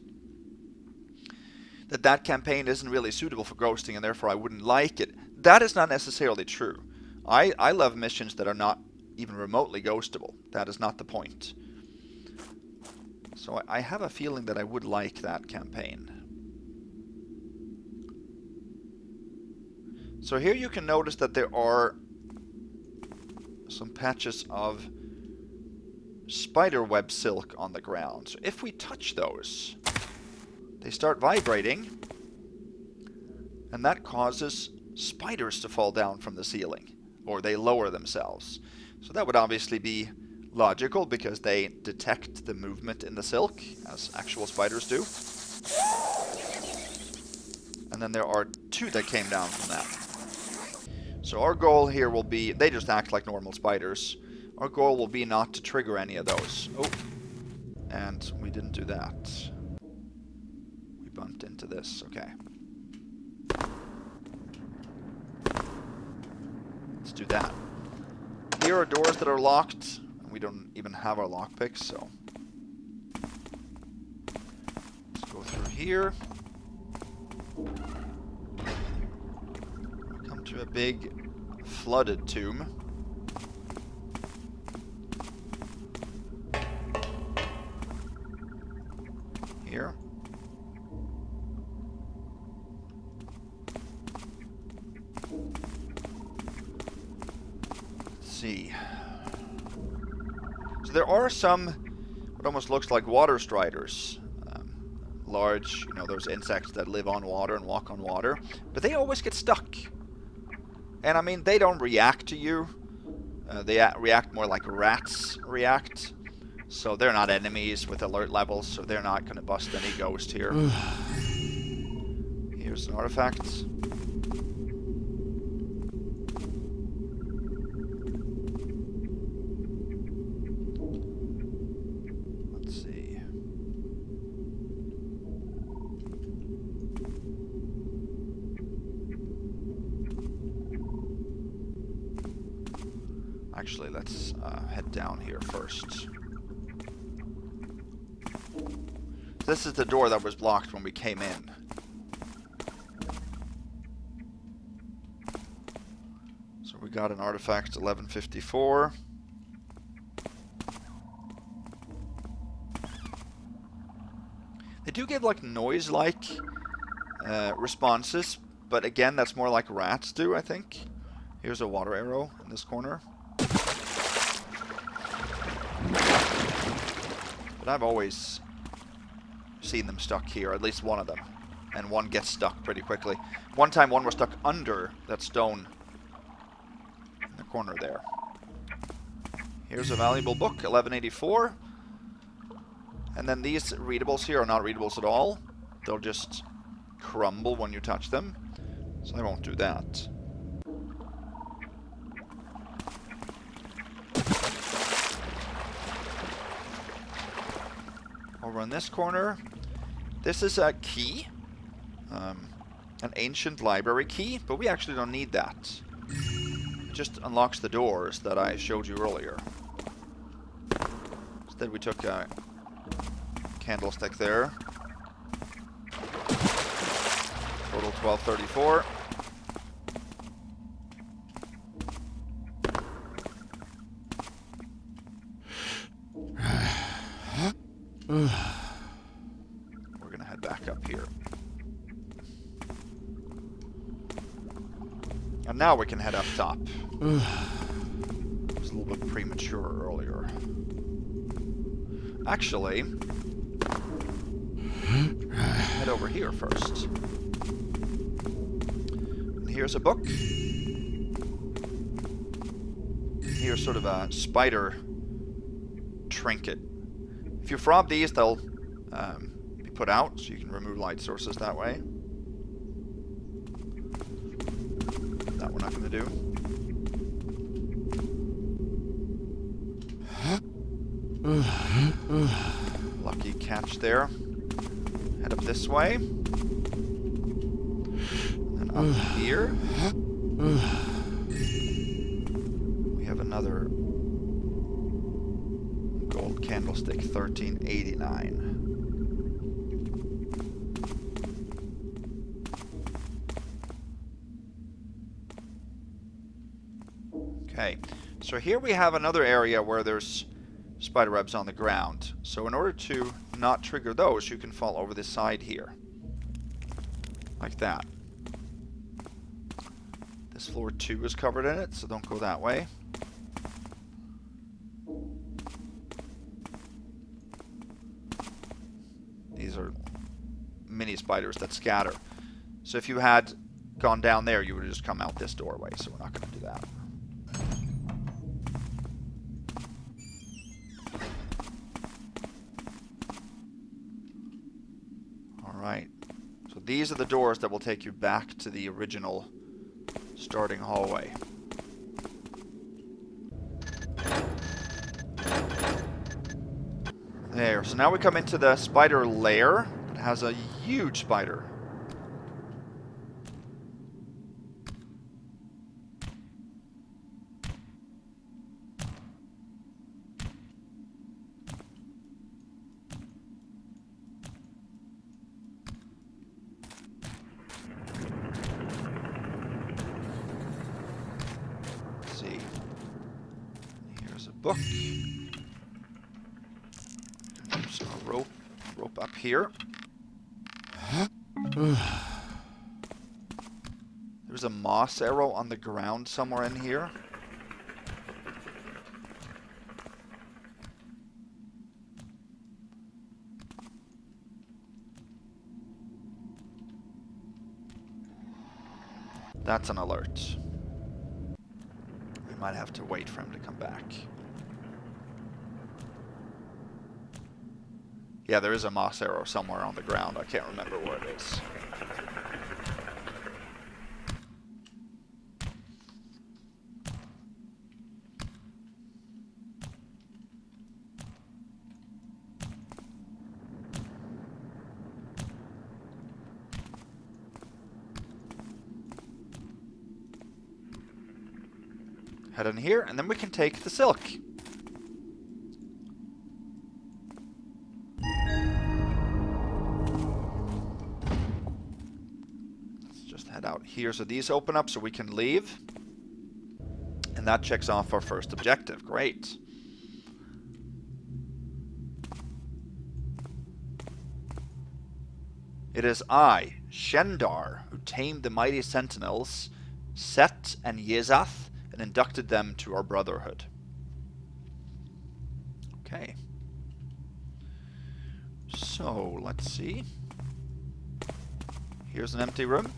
That campaign isn't really suitable for ghosting and therefore I wouldn't like it. That is not necessarily true. I love missions that are not even remotely ghostable. That is not the point. So I have a feeling that I would like that campaign. So here you can notice that there are some patches of spiderweb silk on the ground. So if we touch those, they start vibrating, and that causes spiders to fall down from the ceiling, or they lower themselves. So that would obviously be logical because they detect the movement in the silk, as actual spiders do. And then there are 2 that came down from that. So our goal here will be, they just act like normal spiders. Our goal will be not to trigger any of those. Oh, and we didn't do that. We bumped into this, okay. Let's do that. Here are doors that are locked. We don't even have our lockpicks, so let's go through here. Come to a big flooded tomb. Here. Let's see. So there are some, what almost looks like water striders. Large, you know, those insects that live on water and walk on water. But they always get stuck. And I mean, they don't react to you. They react more like rats react. So they're not enemies with alert levels, so they're not going to bust any ghost here. Here's an artifact. Let's see. Actually, let's head down here first. This is the door that was blocked when we came in. So we got an artifact 1154. They do give like noise-like responses, but again, that's more like rats do, I think. Here's a water arrow in this corner. But I've always seen them stuck here, at least one of them. And one gets stuck pretty quickly. One time one was stuck under that stone in the corner there. Here's a valuable book, 1184. And then these readables here are not readables at all. They'll just crumble when you touch them. So I won't do that. Over in this corner, this is a key, an ancient library key, but we actually don't need that. It just unlocks the doors that I showed you earlier. Instead we took a candlestick there. Total 1234. We're gonna head back up here. And now we can head up top. It was a little bit premature earlier. Actually, head over here first. And here's a book. Here's sort of a spider trinket. If you fob these, they'll be put out, so you can remove light sources that way. That we're not going to do. Lucky catch there. Head up this way. And then up here, we have another gold candlestick, 1389. Okay, so here we have another area where there's spider webs on the ground. So in order to not trigger those, you can fall over this side here. Like that. This floor 2 is covered in it, so don't go that way. These are mini spiders that scatter. So if you had gone down there, you would have just come out this doorway, so we're not going to do that. Alright, so these are the doors that will take you back to the original starting hallway. There, so now we come into the spider lair. It has a huge spider. Let's see. Here's a book. So a rope up here. There's a moss arrow on the ground somewhere in here. That's an alert. We might have to wait for him to come back. Yeah, there is a moss arrow somewhere on the ground. I can't remember where it is. Head in here, and then we can take the silk. Out here, so these open up so we can leave, and that checks off our first objective. Great. It is I, Shendar, who tamed the mighty sentinels, Set and Yezath, and inducted them to our brotherhood. Okay. So, let's see. Here's an empty room.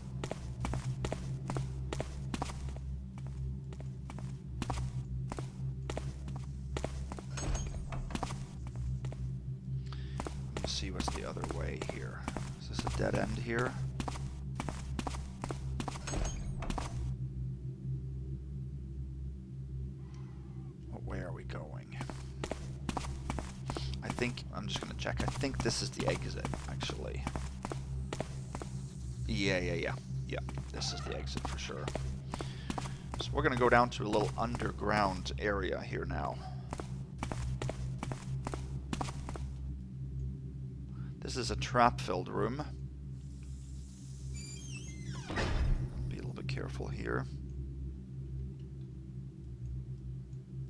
See what's the other way here. Is this a dead end here? What way are we going? I think, I'm just going to check. I think this is the exit, actually. Yeah. This is the exit for sure. So we're going to go down to a little underground area here now. This is a trap-filled room. Be a little bit careful here.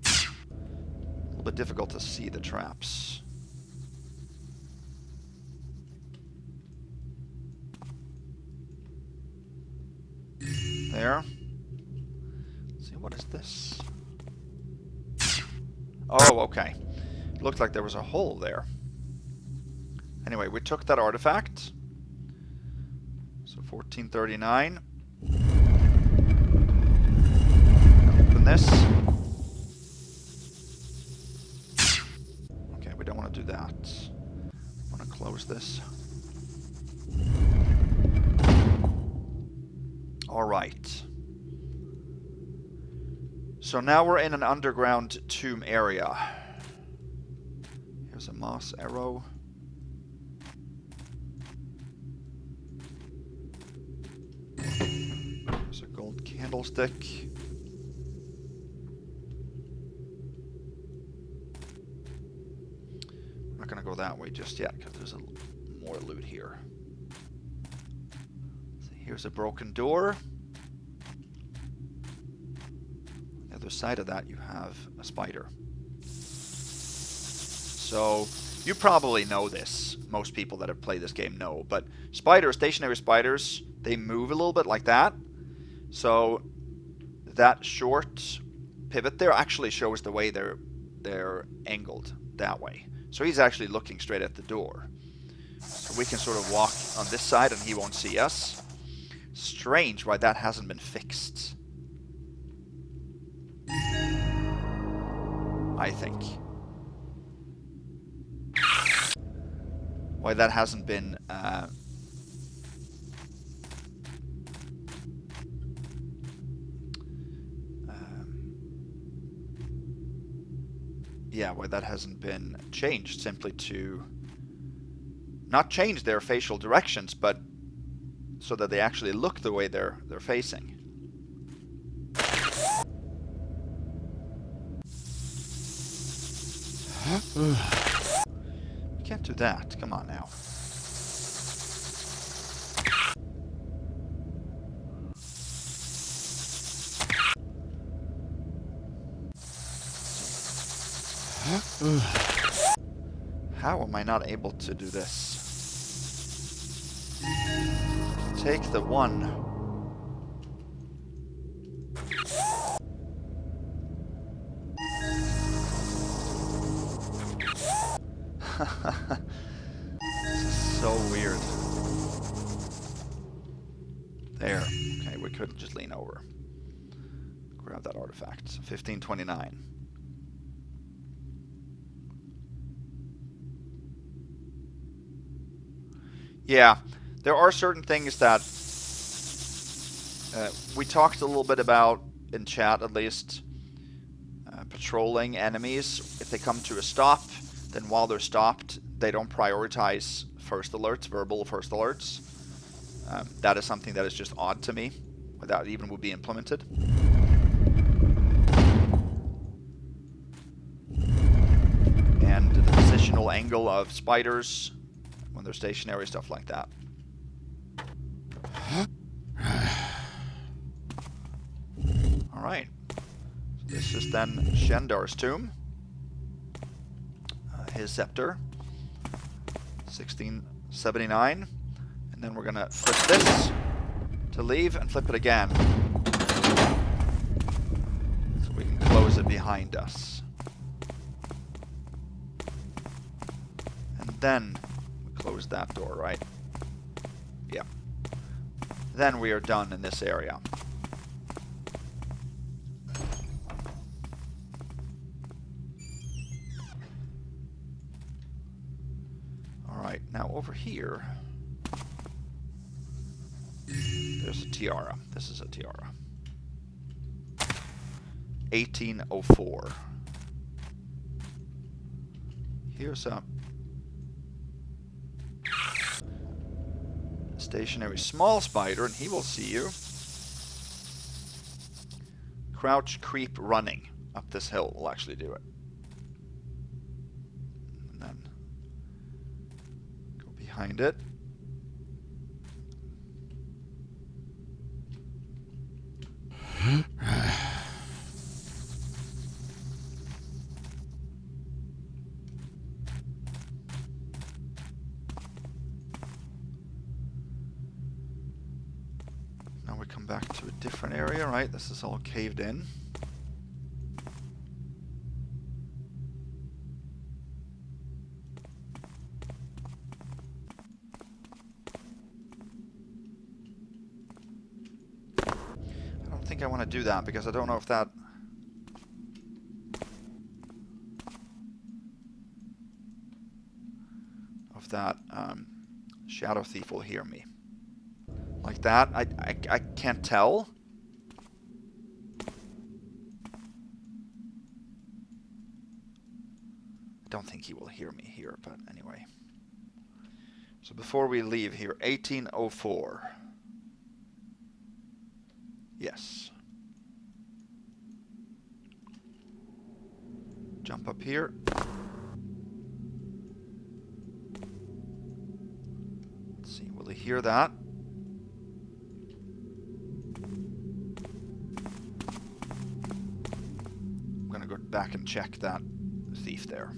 A little bit difficult to see the traps. There. Let's see, what is this? Oh, okay. Looked like there was a hole there. Anyway, we took that artifact. So 1439. Open this. Okay, we don't want to do that. I want to close this. Alright. So now we're in an underground tomb area. Here's a moss arrow. candlestick. I'm not gonna go that way just yet because there's more loot here. So here's a broken door. On the other side of that you have a spider. So you probably know this. Most people that have played this game know, but spiders, stationary spiders, they move a little bit like that. So that short pivot there actually shows the way they're angled that way. So he's actually looking straight at the door. So we can sort of walk on this side and he won't see us. Strange why that hasn't been fixed. I think. Why that hasn't been yeah, why that hasn't been changed, simply to not change their facial directions, but so that they actually look the way they're facing. You can't do that. Come on now. How am I not able to do this? Take the one. This is so weird. There. Okay, we couldn't just lean over. Grab that artifact. 1529. Yeah, there are certain things that we talked a little bit about in chat, at least. Patrolling enemies, if they come to a stop, then while they're stopped, they don't prioritize first alerts, verbal first alerts. That is something that is just odd to me, without even would be implemented. And the positional angle of spiders when they're stationary, stuff like that. Alright. So this is then Shendar's tomb. His scepter. 1679. And then we're going to flip this to leave and flip it again. So we can close it behind us. And then close that door, right? Yeah. Then we are done in this area. Alright, now over here, there's a tiara. This is a tiara. 1804. Here's a stationary small spider, and he will see you. Crouch, creep, running up this hill will actually do it. And then go behind it. Now we come back to a different area, right? This is all caved in. I don't think I want to do that because I don't know if that... Shadow Thief will hear me. Like that? I can't tell. I don't think he will hear me here, but anyway. So before we leave here, 1804. Yes. Jump up here. Let's see, will he hear that? I'm gonna go back and check that thief there.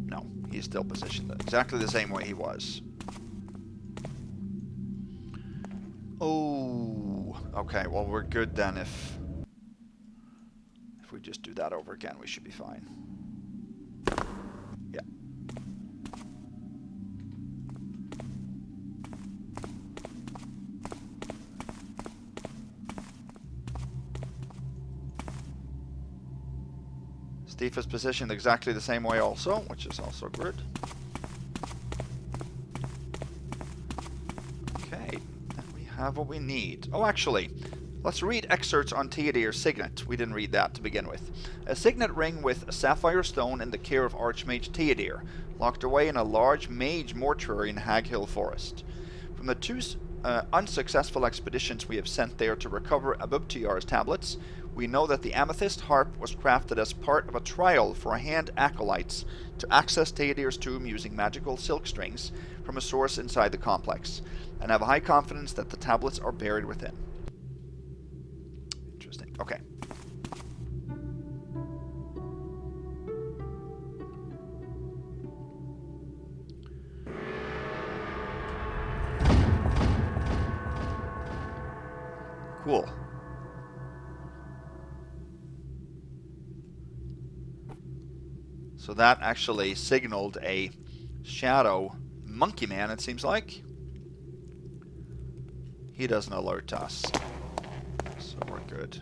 No, he's still positioned exactly the same way he was. Oh, okay, well we're good then. If we just do that over again, we should be fine. Yeah. Steve is positioned exactly the same way also, which is also good. Okay, then we have what we need. Oh, actually, let's read excerpts on Teidir's signet. We didn't read that to begin with. A signet ring with a sapphire stone in the care of Archmage Teidir, locked away in a large mage mortuary in Haghill Forest. From the two unsuccessful expeditions we have sent there to recover Abubtiyar's tablets, we know that the amethyst harp was crafted as part of a trial for hand acolytes to access Teidir's tomb using magical silk strings from a source inside the complex, and have a high confidence that the tablets are buried within. Interesting. Okay. Cool. So that actually signaled a shadow monkey man, it seems like. He doesn't alert us, so we're good.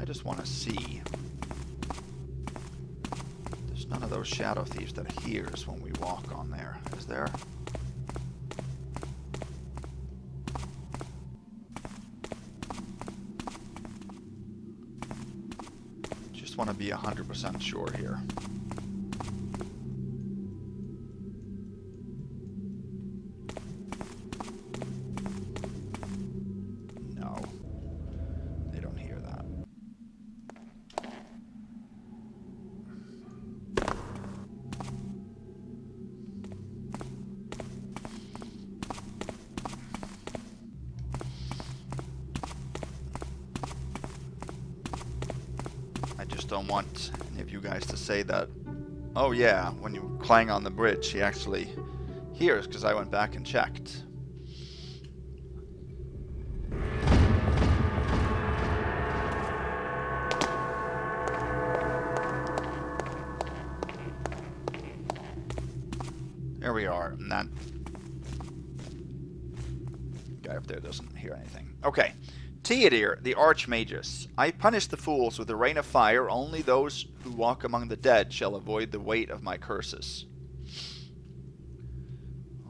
I just want to see. There's none of those shadow thieves that hears when we walk on there, is there? Want to be 100% sure here. No, they don't hear that. Don't want any of you guys to say that, oh yeah, when you clang on the bridge he actually hears, because I went back and checked. There we are, and that guy up there doesn't hear anything. Okay. Teidir, the Archmagus. I punish the fools with a rain of fire. Only those who walk among the dead shall avoid the weight of my curses.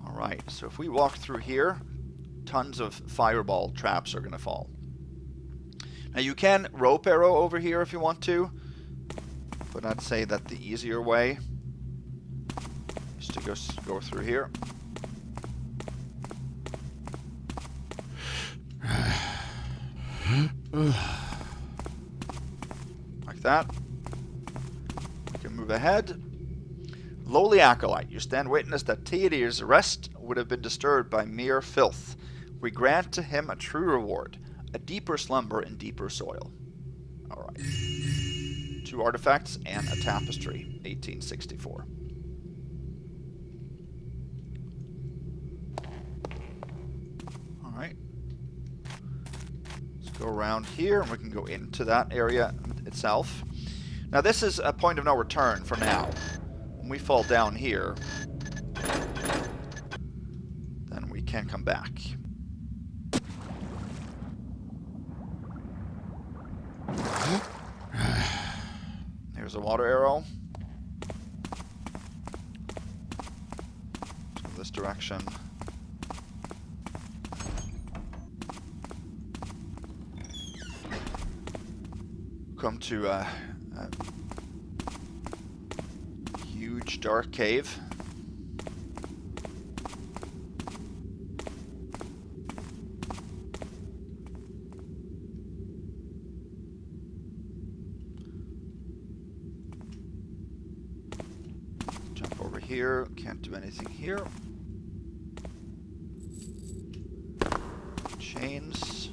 Alright, so if we walk through here, tons of fireball traps are going to fall. Now you can rope arrow over here if you want to, but I'd say that the easier way is to go through here. Like that. We can move ahead. Lowly acolyte, you stand witness that Teidir's rest would have been disturbed by mere filth. We grant to him a true reward, a deeper slumber in deeper soil. Alright. 2 artifacts and a tapestry, 1864. Alright. Go around here and we can go into that area itself. Now this is a point of no return for now. When we fall down here, then we can come back. Here's a water arrow. Let's go this direction. Come to a huge dark cave. here. Can't do anything here. Chains.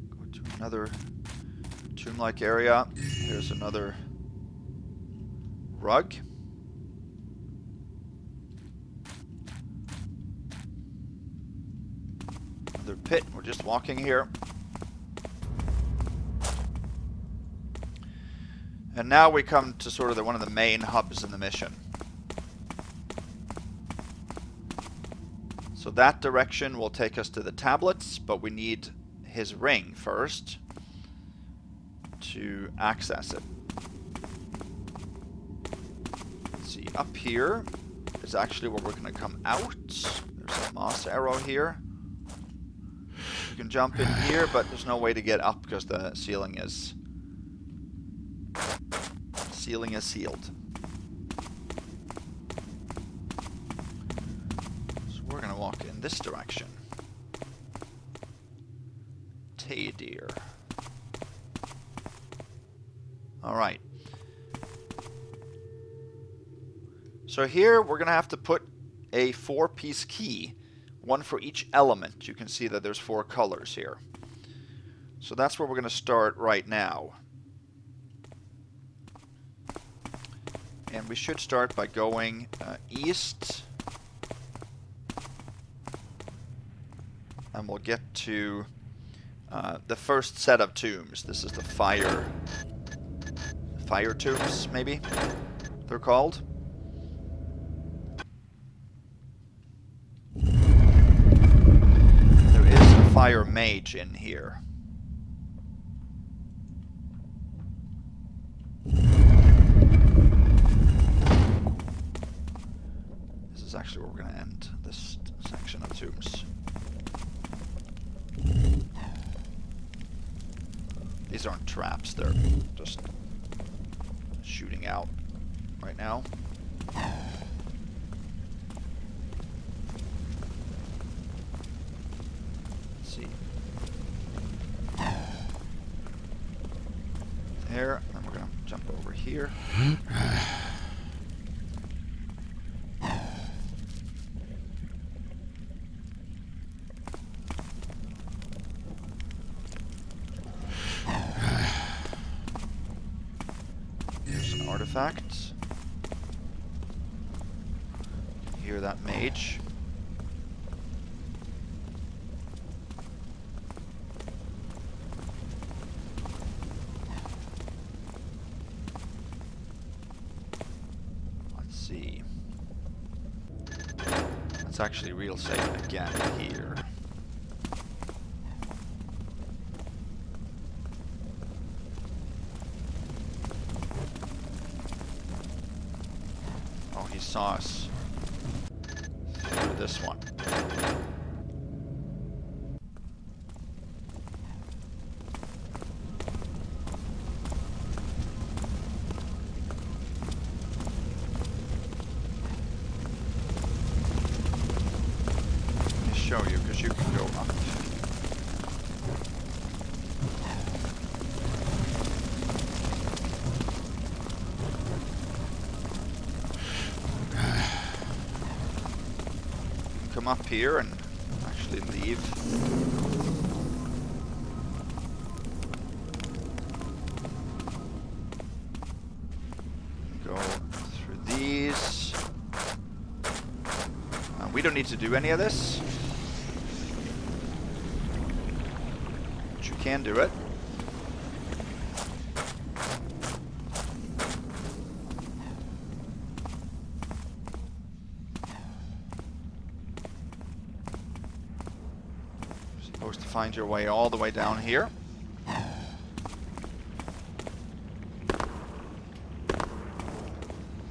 Go to another tomb-like area. Here's another rug. Another pit. We're just walking here. And now we come to sort of one of the main hubs in the mission. So that direction will take us to the tablets, but we need his ring first to access it. Let's see, up here is actually where we're going to come out. There's a moss arrow here. You can jump in here, but there's no way to get up because the ceiling is sealed. So we're going to walk in this direction. Teidir. Alright. So here we're going to have to put a 4-piece key, one for each element. You can see that there's 4 colors here. So that's where we're going to start right now. And we should start by going east. And we'll get to the first set of tombs. This is the fire tombs, maybe they're called. There is a FireMage in here. This is actually where we're going to end this section of tombs. These aren't traps, they're just shooting out right now. Let's see. There, and we're gonna jump over here. Artifacts. Hear that mage. Let's see. Let's actually real safe again here. He saw us through this one. Let me show you, because you can go up. Come up here and actually leave. Go through these. We don't need to do any of this, but you can do it. Supposed to find your way all the way down here.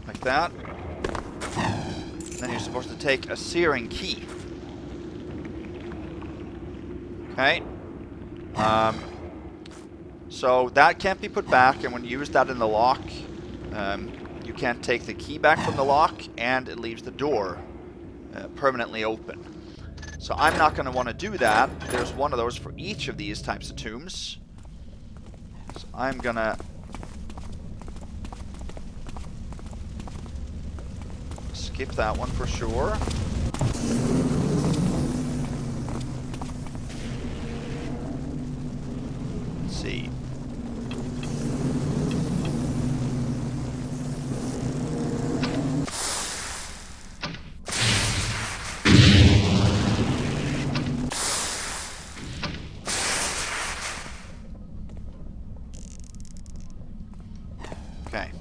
Like that. And then you're supposed to take a searing key. Okay. So that can't be put back, and when you use that in the lock, you can't take the key back from the lock, and it leaves the door permanently open. So I'm not going to want to do that. There's one of those for each of these types of tombs. So I'm going to skip that one for sure. Let's see. Okay.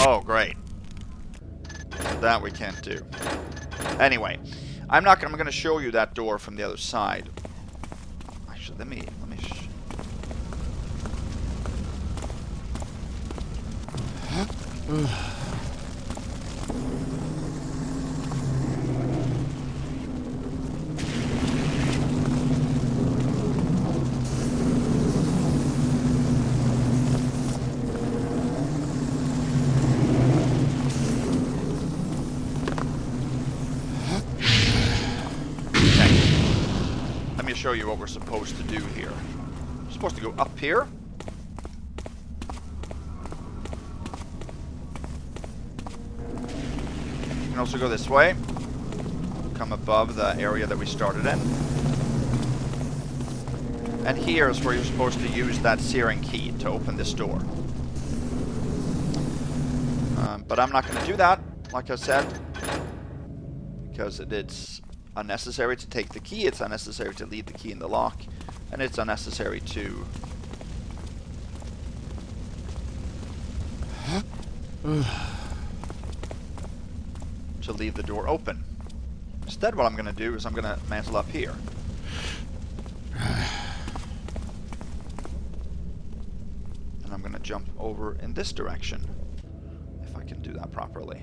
Oh, great. That we can't do. Anyway, I'm going to show you that door from the other side. Actually, let me show you what we're supposed to do here. We're supposed to go up here. You can also go this way. Come above the area that we started in. And here is where you're supposed to use that searing key to open this door. But I'm not going to do that, like I said, because it's unnecessary to take the key, it's unnecessary to leave the key in the lock, and it's unnecessary to leave the door open. Instead, what I'm going to do is I'm going to mantle up here. And I'm going to jump over in this direction, if I can do that properly.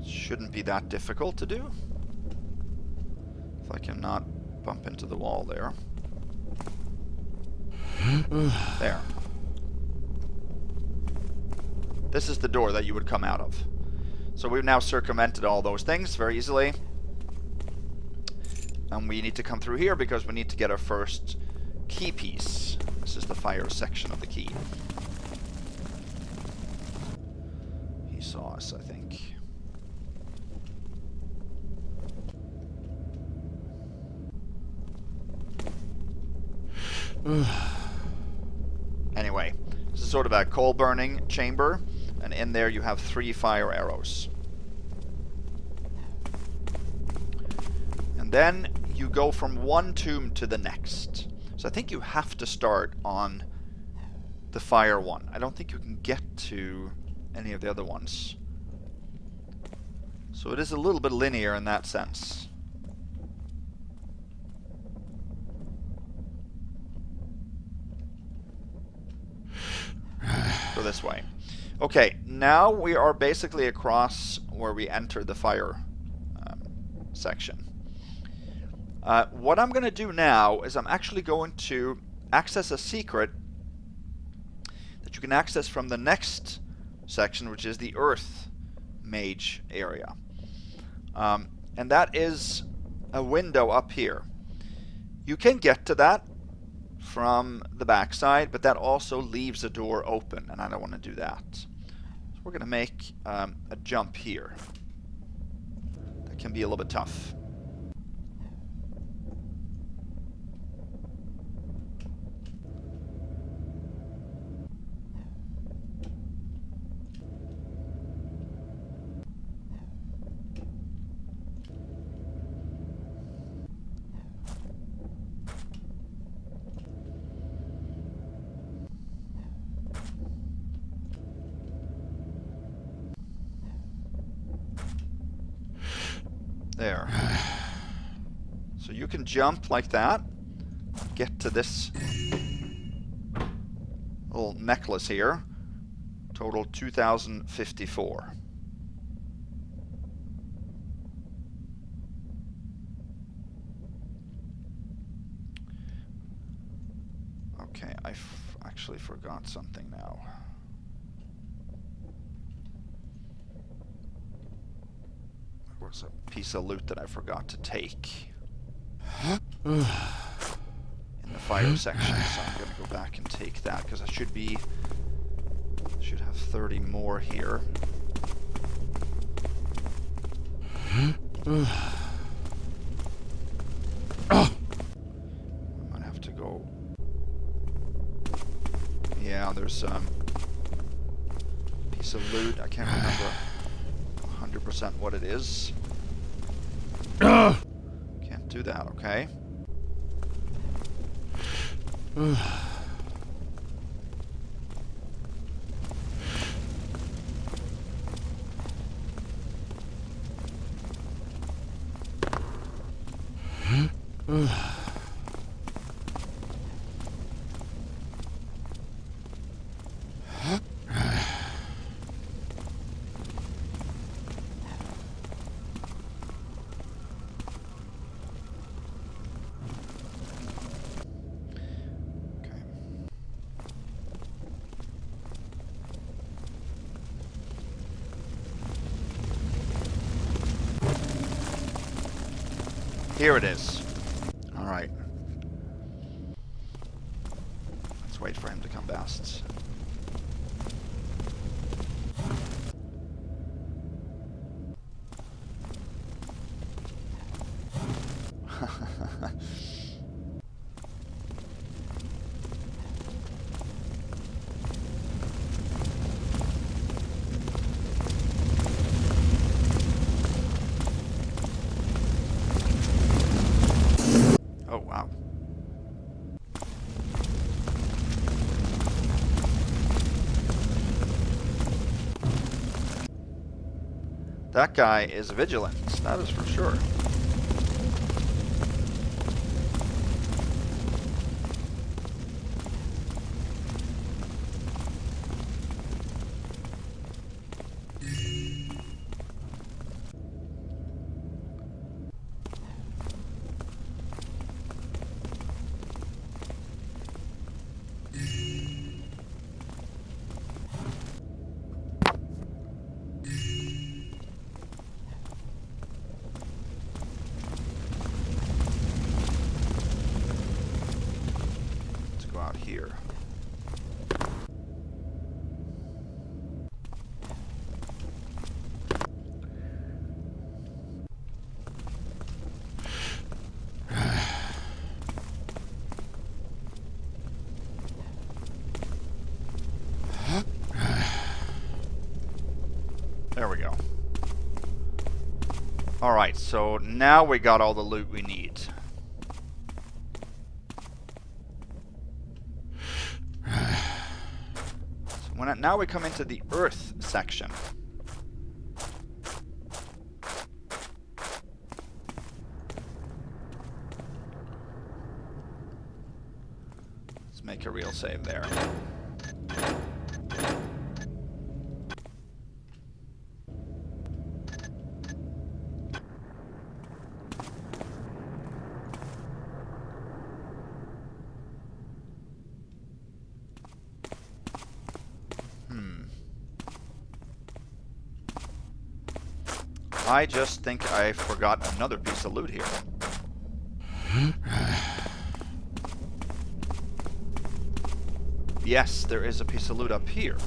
Shouldn't be that difficult to do. If I can not bump into the wall there. There. This is the door that you would come out of. So we've now circumvented all those things very easily. And we need to come through here because we need to get our first key piece. This is the fire section of the key. He saw us, I think. Anyway, this is sort of a coal burning chamber, and in there you have 3 fire arrows. And then you go from one tomb to the next. So I think you have to start on the fire one. I don't think you can get to any of the other ones. So it is a little bit linear in that sense. Go this way. Okay, now we are basically across where we entered the fire section. What I'm going to do now is I'm actually going to access a secret that you can access from the next section, which is the Earth Mage area. And that is a window up here. You can get to that from the backside, but that also leaves a door open, and I don't want to do that. So we're going to make a jump here. That can be a little bit tough. There. So you can jump like that, get to this little necklace here, total 2054. Okay, I actually forgot something now. There was a piece of loot that I forgot to take in the fire section, so I'm gonna go back and take that because I should have 30 more here. I might have to go. Yeah, there's a piece of loot. I can't remember 100% what it is. Can't do that, okay. Here it is. Alright. Let's wait for him to come past. Oh, wow. That guy is vigilant, that is for sure. Here. There we go. Alright, so now we got all the loot we need. Now we come into the Earth section. Let's make a real save there. I just think I forgot another piece of loot here. Yes, there is a piece of loot up here.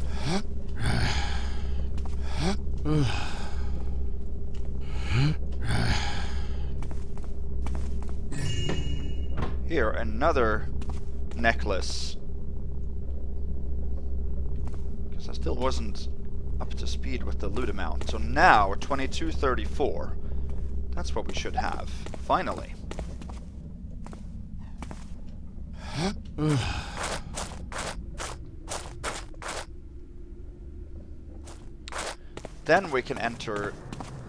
Here, another necklace. Because I still wasn't up to speed with the loot amount. So now, 2234. That's what we should have. Finally. Then we can enter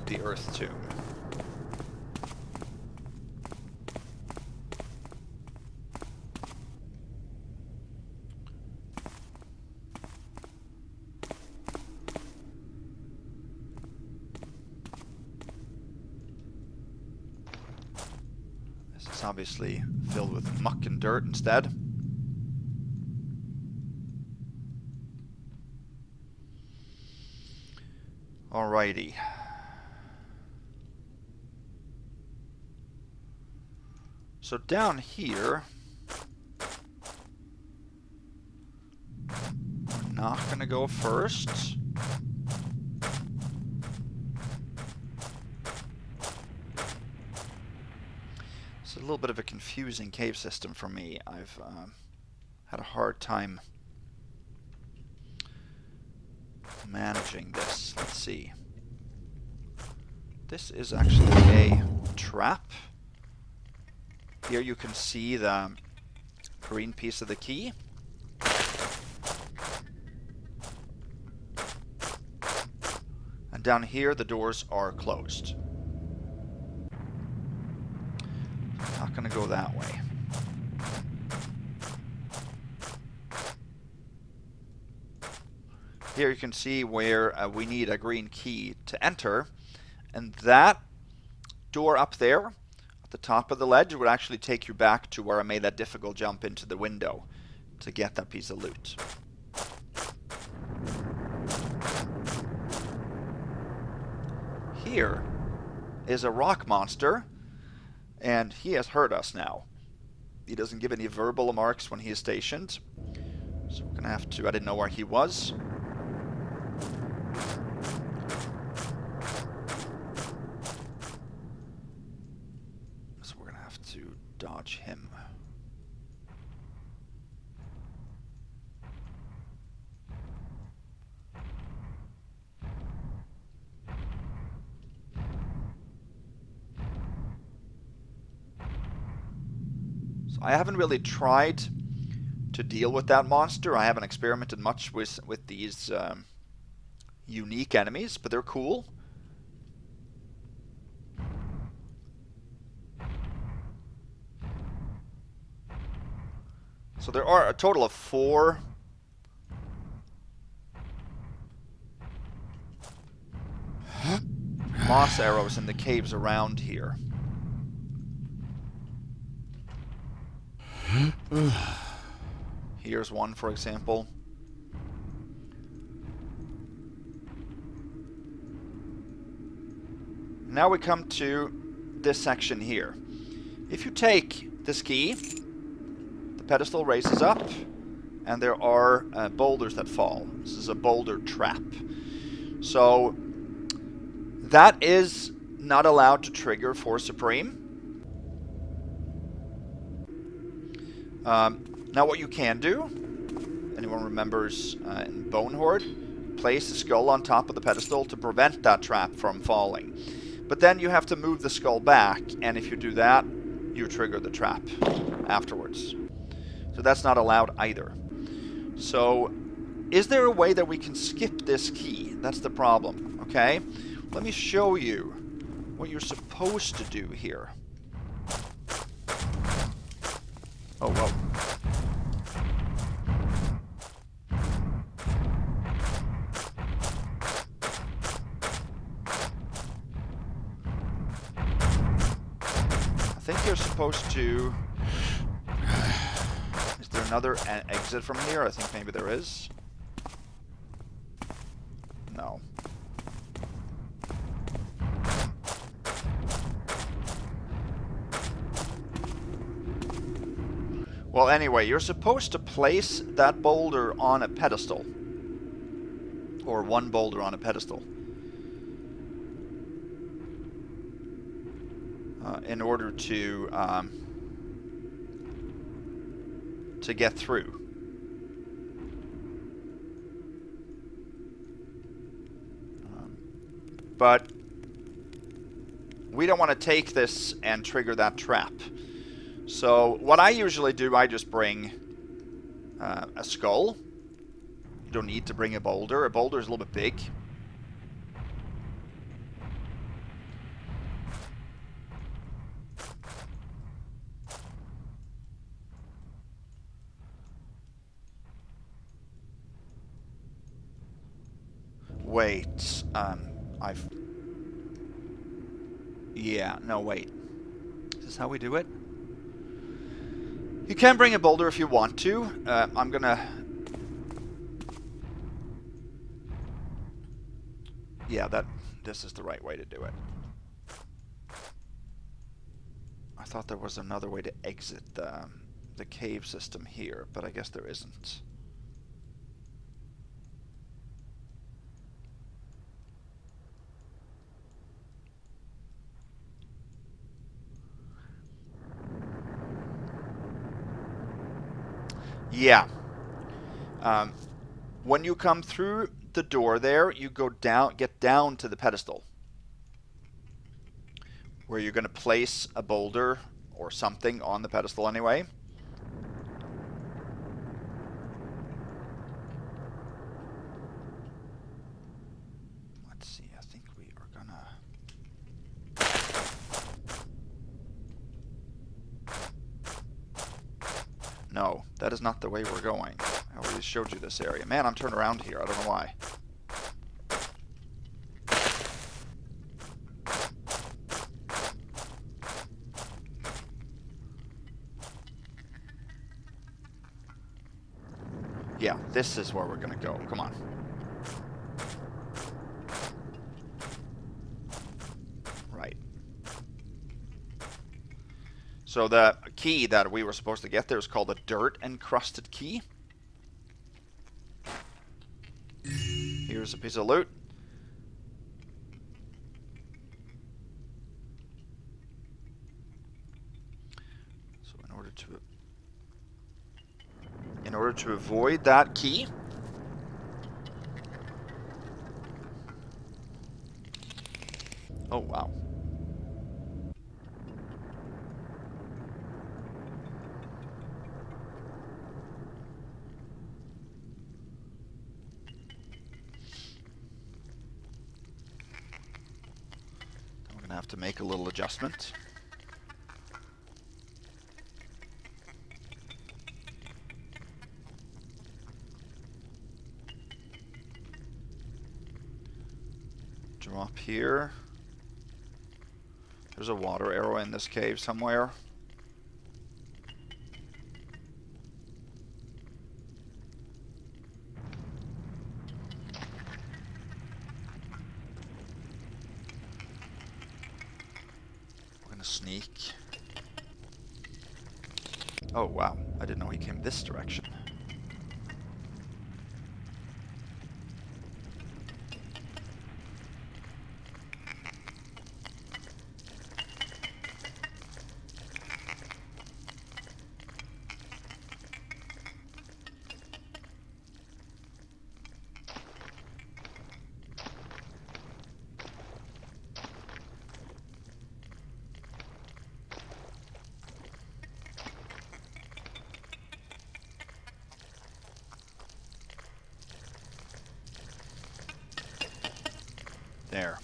the Earth Tomb. Obviously filled with muck and dirt instead. Alrighty. So down here, we're not going to go first. It's a little bit of a confusing cave system for me. I've had a hard time managing this. Let's see. This is actually a trap. Here you can see the green piece of the key. And down here the doors are closed. Not going to go that way. Here you can see where we need a green key to enter, and that door up there at the top of the ledge would actually take you back to where I made that difficult jump into the window to get that piece of loot. Here is a rock monster, and he has heard us now. He doesn't give any verbal marks when he is stationed, so we're gonna have to, I didn't know where he was. So we're gonna have to dodge him. I haven't really tried to deal with that monster. I haven't experimented much with these unique enemies, but they're cool. So there are a total of 4 moss arrows in the caves around here. Here's one, for example. Now we come to this section here. If you take this key, the pedestal raises up, and there are boulders that fall. This is a boulder trap. So that is not allowed to trigger for Supreme. Now what you can do, anyone remembers in Bonehorde, place the skull on top of the pedestal to prevent that trap from falling. But then you have to move the skull back, and if you do that, you trigger the trap afterwards. So that's not allowed either. So, is there a way that we can skip this key? That's the problem, okay? Let me show you what you're supposed to do here. Oh, whoa. I think you're supposed to... Is there another exit from here? I think maybe there is. No. Well, anyway, you're supposed to place that boulder on a pedestal. Or one boulder on a pedestal. In order to get through. But we don't want to take this and trigger that trap. So what I usually do, I just bring a skull. You don't need to bring a boulder. A boulder is a little bit big. Wait, yeah, no, wait. Is this how we do it? You can bring a boulder if you want to. Yeah, this is the right way to do it. I thought there was another way to exit the cave system here, but I guess there isn't. Yeah. When you come through the door there, you go down, get down to the pedestal, where you're going to place a boulder or something on the pedestal anyway. Let's see, I think we are gonna... No, that is not the way we're going. I already showed you this area. Man, I'm turned around here. I don't know why. Yeah, this is where we're gonna go. Come on. Right. So the key that we were supposed to get there is called a dirt-encrusted key. Here's a piece of loot. So in order to avoid that key, oh wow. I'm gonna have to make a little adjustment. Drop here. There's a water arrow in this cave somewhere. We're gonna sneak. Oh wow, I didn't know he came this direction. There.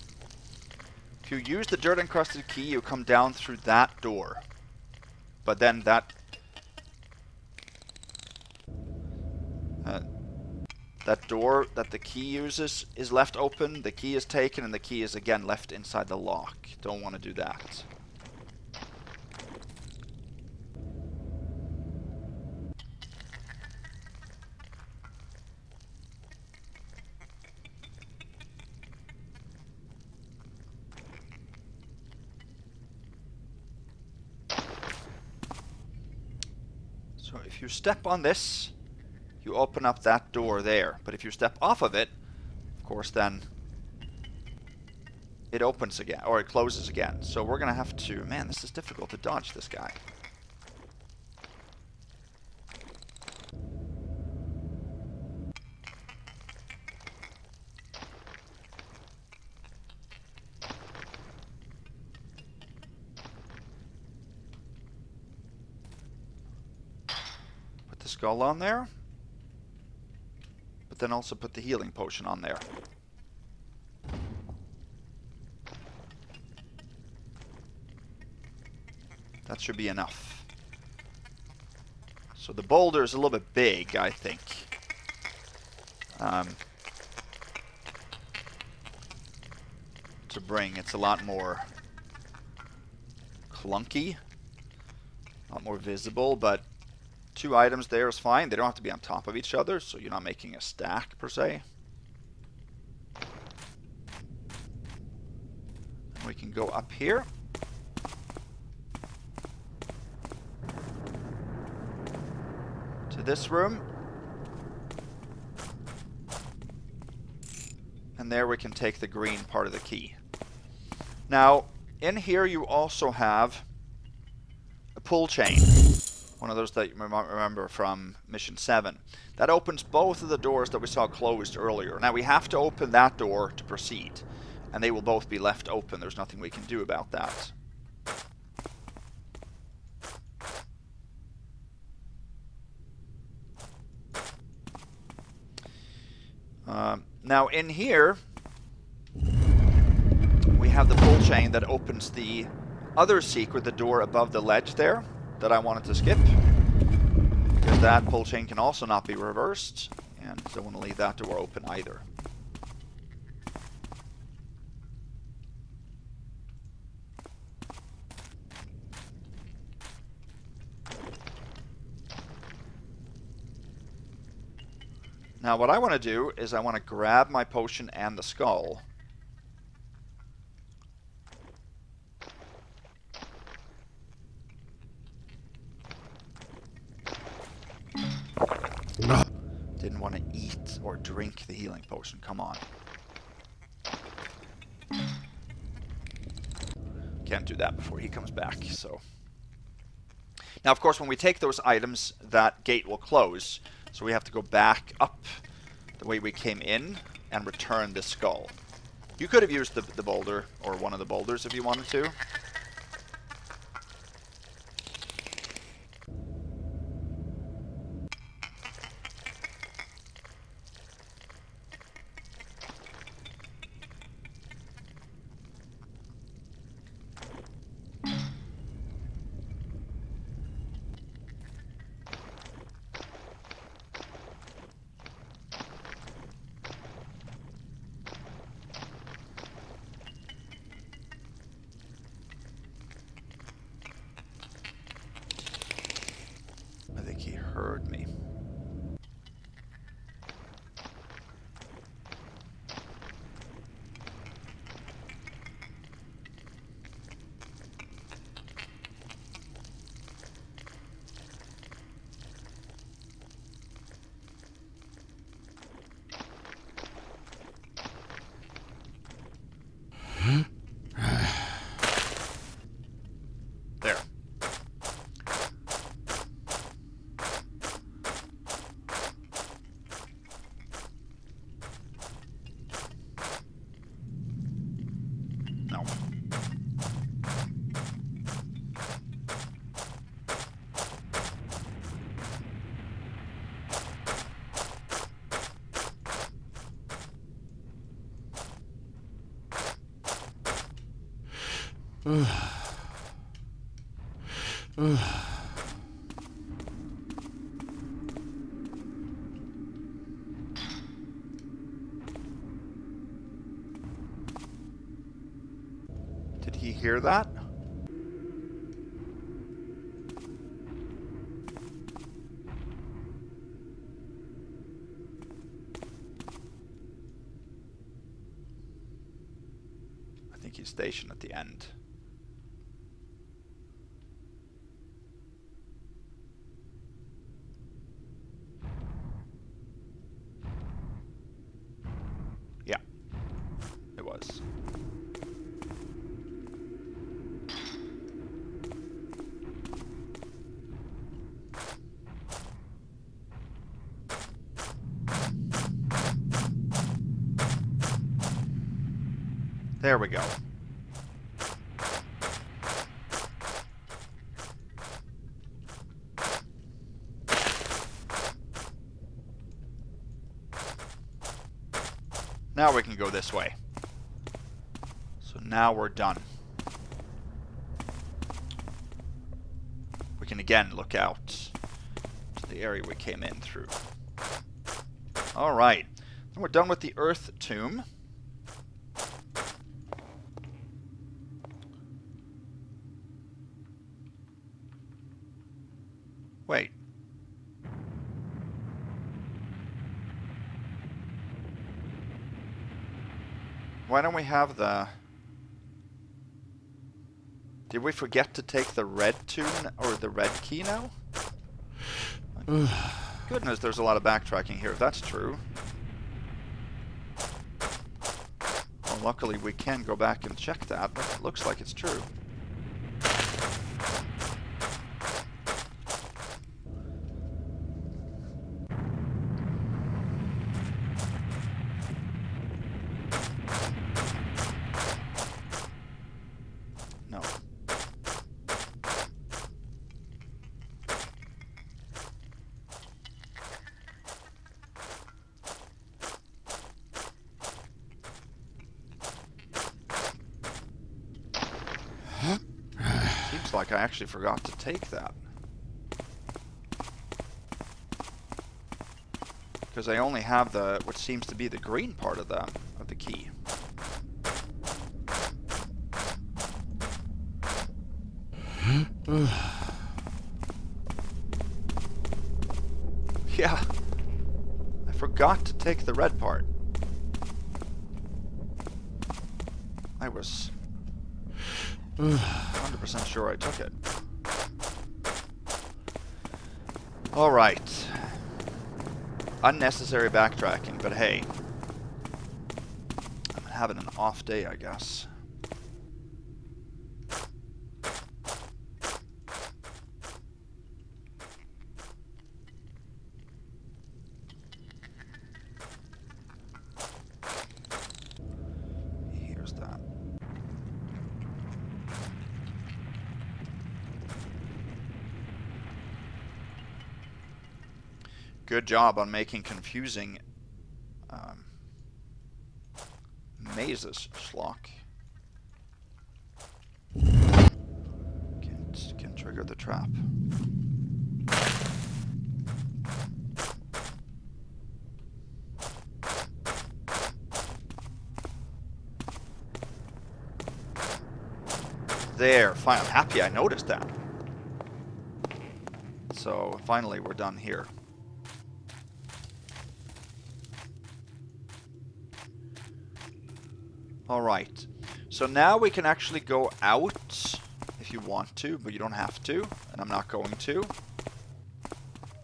If you use the dirt encrusted key, you come down through that door. But then that door that the key uses is left open, the key is taken, and the key is again left inside the lock. Don't want to do that. So if you step on this, you open up that door there. But if you step off of it, of course, then it opens again, or it closes again. So we're gonna have to... Man, this is difficult to dodge this guy. Put the skull on there. But then also put the healing potion on there. That should be enough. So the boulder is a little bit big, I think. To bring, it's a lot more clunky, a lot more visible, but 2 items there is fine. They don't have to be on top of each other, so you're not making a stack per se. can go up here. To this room. And there we can take the green part of the key. Now, in here you also have a pull chain. One of those that you might remember from Mission 7. That opens both of the doors that we saw closed earlier. Now we have to open that door to proceed. And they will both be left open. There's nothing we can do about that. Now in here, we have the pull chain that opens the other secret, the door above the ledge there, that I wanted to skip. Because that pull chain can also not be reversed, and I don't want to leave that door open either. Now what I want to do is I want to grab my potion and the skull. Didn't want to eat or drink the healing potion, come on. Can't do that before he comes back, so. Now of course when we take those items, that gate will close. So we have to go back up the way we came in and return the skull. You could have used the boulder, or one of the boulders if you wanted to. I think he heard me. There. No. Did he hear that? I think he's stationed at the end. Yeah, it was. There we go. Now we can go this way. So now we're done. We can again look out to the area we came in through. Alright. Then we're done with the Earth Tomb. Wait. Why don't we have the... Did we forget to take the red tune or the red key now? Goodness, there's a lot of backtracking here, if that's true. Well, luckily we can go back and check that, but it looks like it's true. No. Seems like I actually forgot to take that. Because I only have the what seems to be the green part of the key. Yeah. I forgot to take the red part. I was 100% sure I took it. Alright. Unnecessary backtracking, but hey. I'm having an off day, I guess. Here's that. Good job on making confusing mazes, Schlock. Can trigger the trap. There, fine. I'm happy I noticed that. So finally we're done here. Alright, so now we can actually go out if you want to, but you don't have to, and I'm not going to.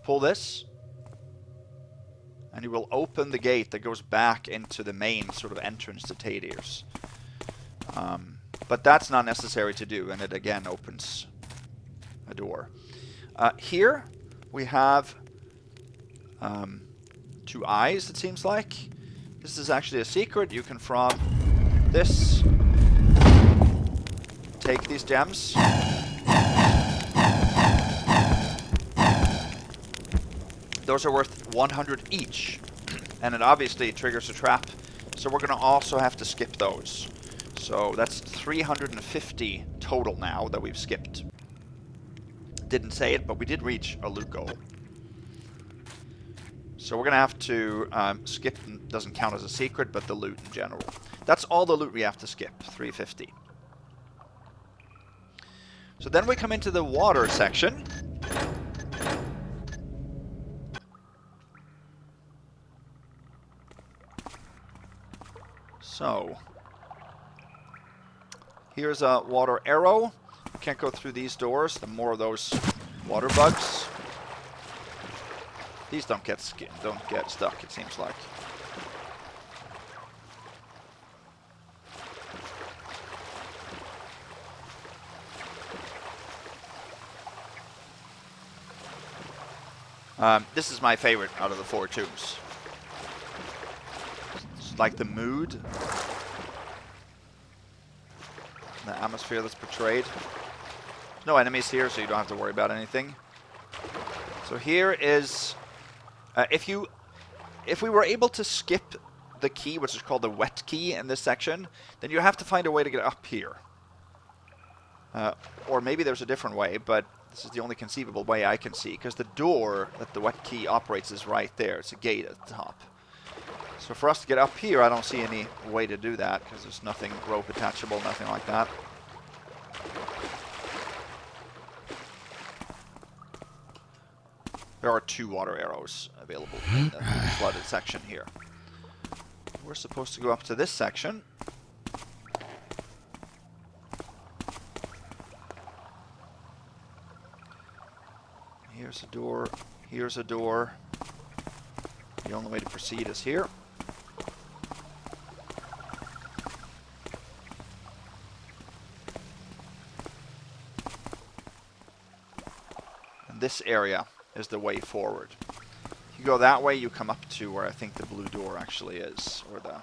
Pull this, and you will open the gate that goes back into the main sort of entrance to Teidir's. But that's not necessary to do, and it again opens a door. Here we have 2 eyes, it seems like. This is actually a secret. You can from this take these gems. Those are worth 100 each, and it obviously triggers a trap, so we're going to also have to skip those. So that's 350 total now that we've skipped. Didn't say it, but we did reach a loot goal. So we're going to have to skip, doesn't count as a secret, but the loot in general. That's all the loot we have to skip, 350. So then we come into the water section. So, here's a water arrow. You can't go through these doors, the more of those water bugs. These don't get stuck, it seems like. This is my favorite out of the 4 tombs. It's like the mood, the atmosphere that's portrayed. There's no enemies here, so you don't have to worry about anything. So here is, if we were able to skip the key, which is called the wet key in this section, then you have to find a way to get up here. Or maybe there's a different way, but this is the only conceivable way I can see, because the door that the wet key operates is right there. It's a gate at the top. So for us to get up here, I don't see any way to do that, because there's nothing rope attachable, nothing like that. There are 2 water arrows available in the flooded section here. We're supposed to go up to this section. Here's a door. Here's a door. The only way to proceed is here. And this area is the way forward. If you go that way, you come up to where I think the blue door actually is, or the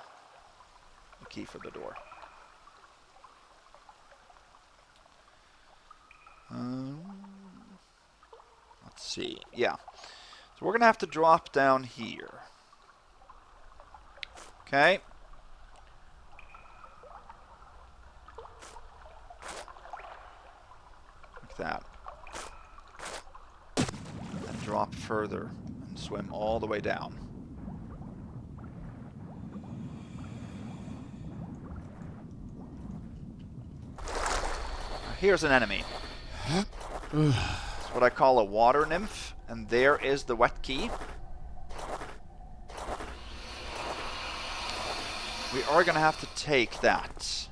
key for the door. Let's see. Yeah. So we're going to have to drop down here. Okay. Like that. And drop further and swim all the way down. Here's an enemy. It's what I call a water nymph, and there is the wet key. We are going to have to take that.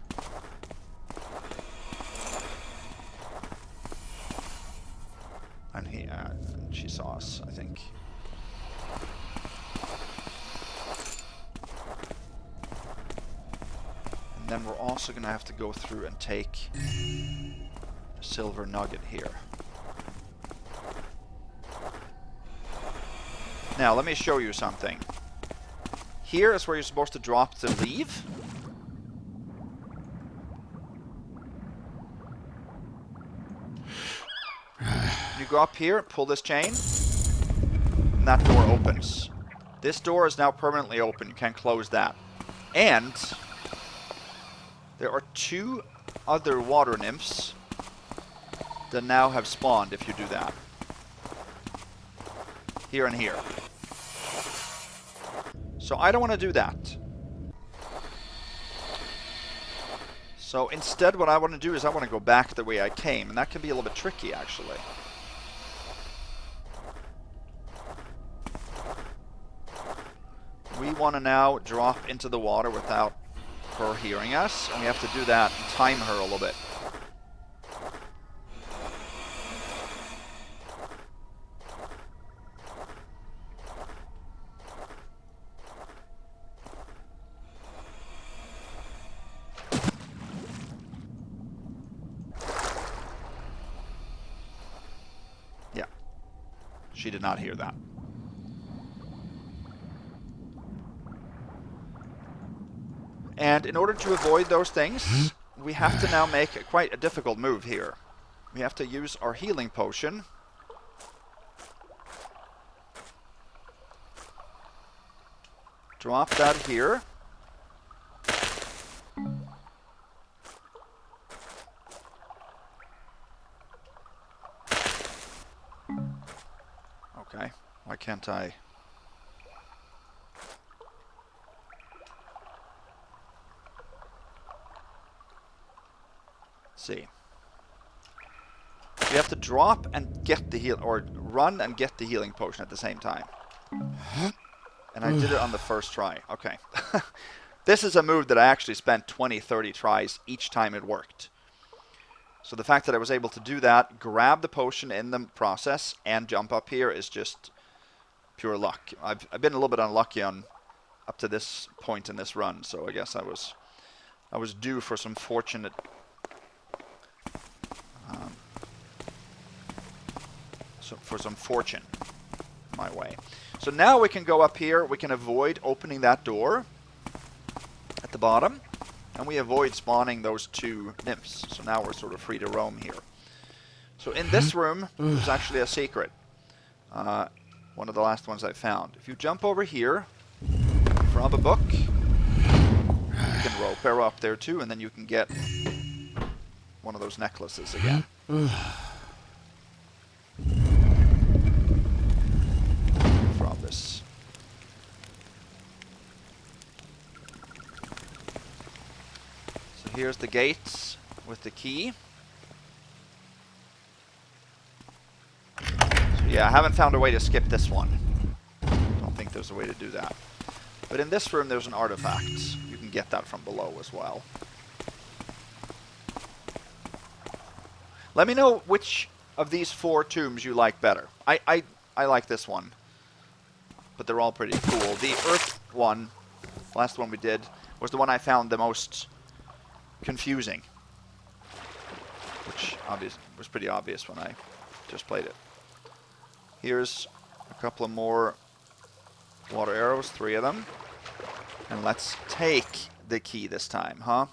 And she saw us, I think. And then we're also going to have to go through and take a silver nugget here. Now, let me show you something. Here is where you're supposed to drop the leave. You go up here, pull this chain, and that door opens. This door is now permanently open. You can't close that. And there are 2 other water nymphs that now have spawned if you do that. Here and here. So I don't want to do that. So instead what I want to do is I want to go back the way I came, and that can be a little bit tricky actually. We want to now drop into the water without her hearing us, and we have to do that and time her a little bit. Yeah, she did not hear that. And in order to avoid those things, we have to now make quite a difficult move here. We have to use our healing potion. Drop that here. Okay, why can't I? See. You have to drop and get the heal, or run and get the healing potion at the same time. And I did it on the first try. Okay. This is a move that I actually spent 20, 30 tries each time it worked. So the fact that I was able to do that, grab the potion in the process, and jump up here is just pure luck. I've been a little bit unlucky on up to this point in this run, so I guess I was due for some fortunate for some fortune my way. So now we can go up here, we can avoid opening that door at the bottom, and we avoid spawning those 2 nymphs. So now we're sort of free to roam here. So in this room, there's actually a secret. One of the last ones I found. If you jump over here, grab a book, you can rope her up there too, and then you can get one of those necklaces again. From this. So here's the gates with the key. So yeah, I haven't found a way to skip this one. Don't think there's a way to do that. But in this room there's an artifact. You can get that from below as well. Let me know which of these 4 tombs you like better? I like this one, but they're all pretty cool. The Earth one, last one we did, was the one I found the most confusing, which was pretty obvious when I just played it. Here's a couple of more water arrows, 3 of them, and let's take the key this time, huh?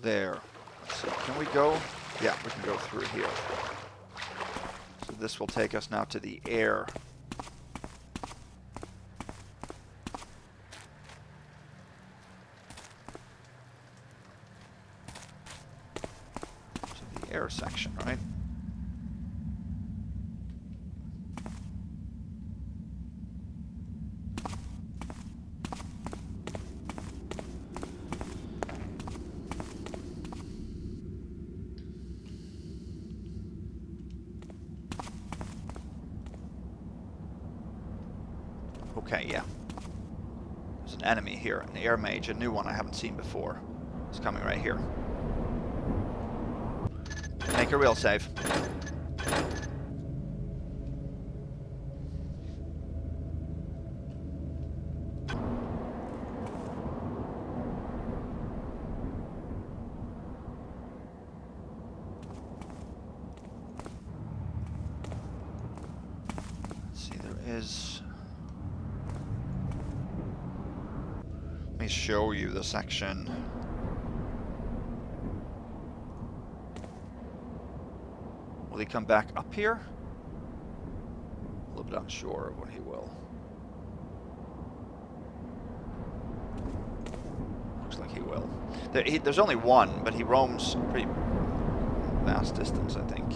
There. Let's see, can we go? Yeah, we can go through here. So this will take us now to the air. So the air section, right? Okay, yeah. There's an enemy here, an air mage, a new one I haven't seen before. It's coming right here. Make a real save. Let's see, there is... Let me show you the section. Will he come back up here? A little bit unsure of when he will. Looks like he will. There's only one, but he roams a pretty vast distance, I think.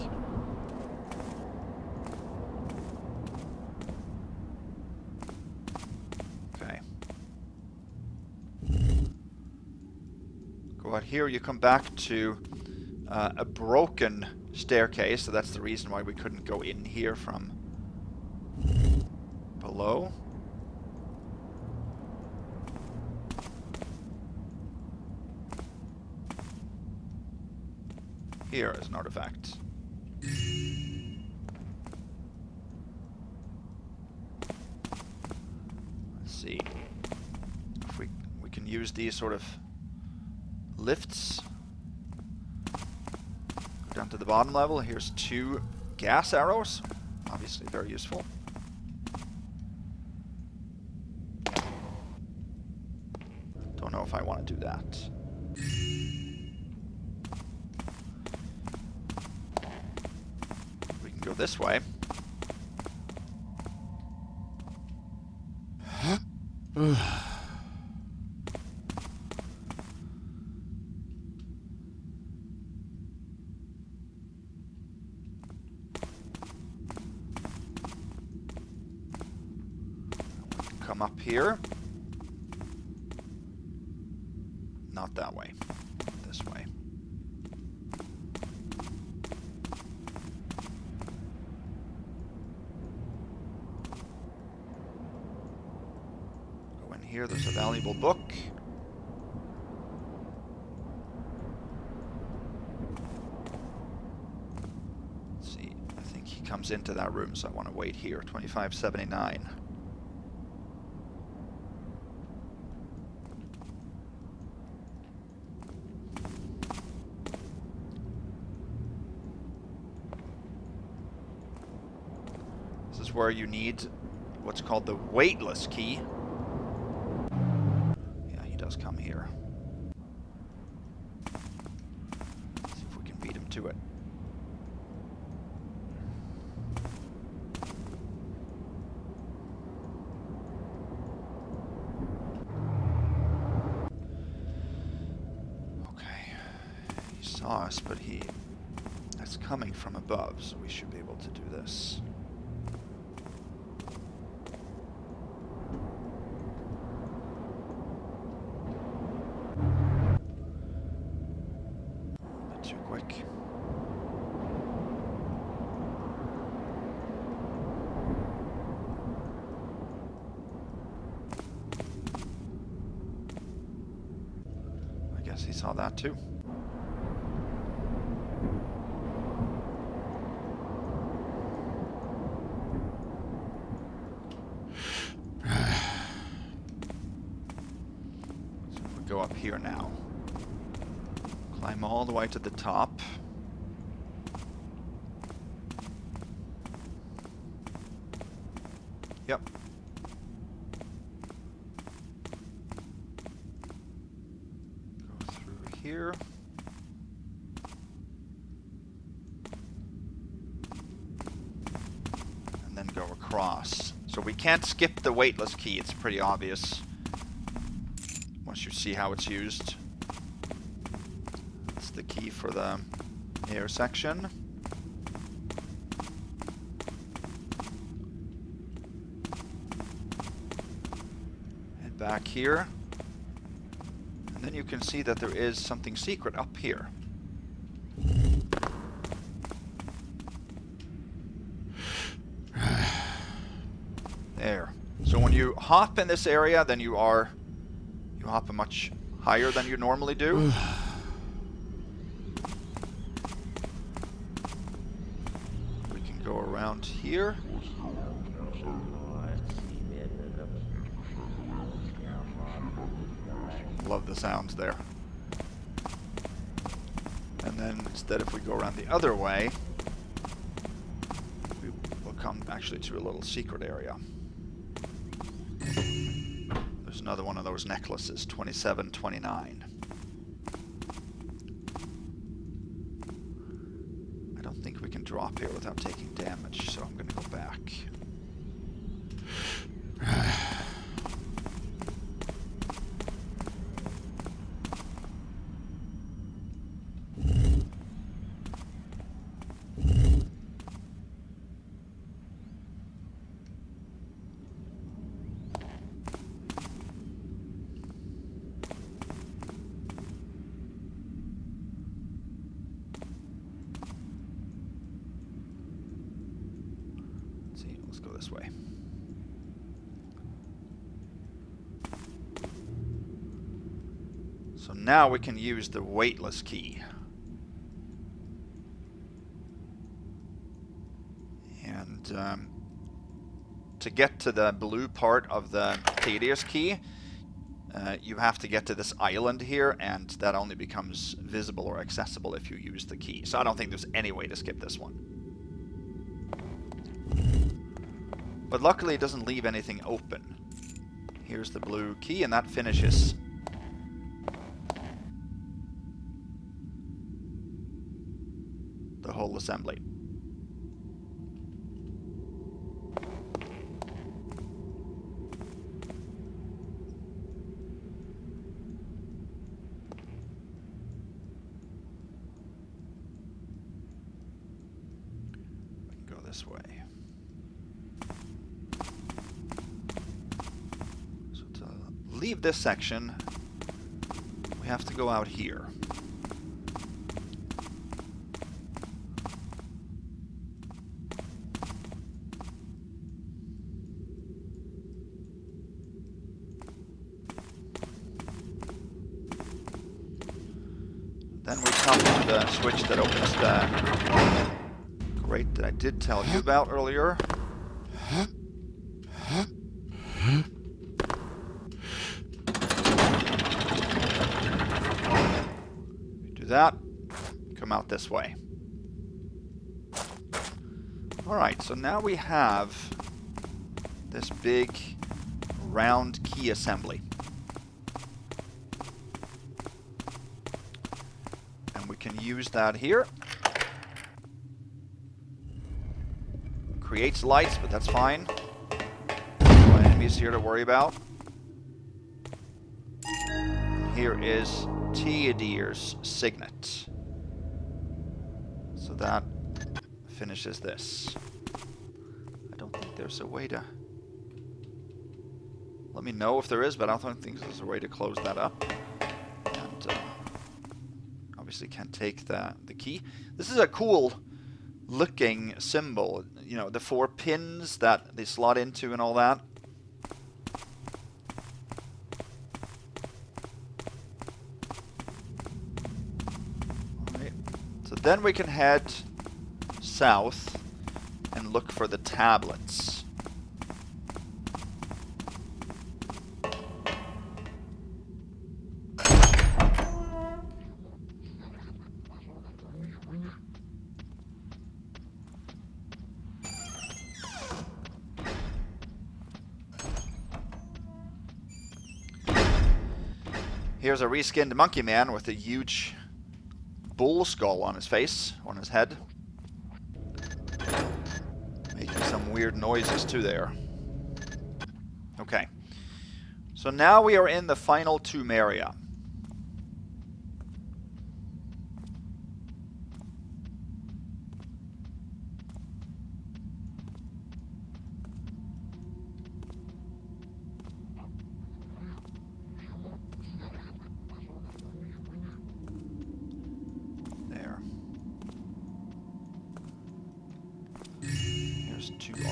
Out here you come back to a broken staircase, so that's the reason why we couldn't go in here from below. Here is an artifact. Let's see if we can use these sort of lifts. Go down to the bottom level. Here's 2 gas arrows. Obviously very useful. Don't know if I want to do that. We can go this way. Come up here. Not that way. This way. Go in here. There's a valuable book. Let's see. I think he comes into that room, so I want to wait here. 2579. Where you need what's called the weightless key. Yeah, he does come here. Let's see if we can beat him to it. Okay. He saw us, but that's coming from above, so we should be able to do this. Guess he saw that too. So if we go up here now, climb all the way to the top. Yep. Go through here. And then go across. So we can't skip the weightless key, it's pretty obvious once you see how it's used. That's the key for the air section. Back here, and then you can see that there is something secret up here. There. So when you hop in this area, then you hop a much higher than you normally do. We can go around here. Love the sounds there. And then instead, if we go around the other way, we will come actually to a little secret area. There's another one of those necklaces, 2729. I don't think we can drop here without taking damage, so I'm going to go back. This way. So now we can use the weightless key. And to get to the blue part of the Teidir's key, you have to get to this island here, and that only becomes visible or accessible if you use the key. So I don't think there's any way to skip this one. But luckily it doesn't leave anything open. Here's the blue key, and that finishes the whole assembly. We can go this way. Leave this section, we have to go out here. Then we come to the switch that opens the grate that I did tell you about earlier. That, come out this way. Alright, so now we have this big round key assembly. And we can use that here. Creates lights, but that's fine. No enemies here to worry about. And here is Teidir's signet. So that finishes this. I don't think there's a way to... Let me know if there is, but I don't think there's a way to close that up. And obviously can't take the key. This is a cool looking symbol. You know, the 4 pins that they slot into and all that. then we can head south and look for the tablets. Here's a reskinned monkey man with a huge bull skull on his face, on his head. Making some weird noises too there. Okay. So now we are in the final tomb area.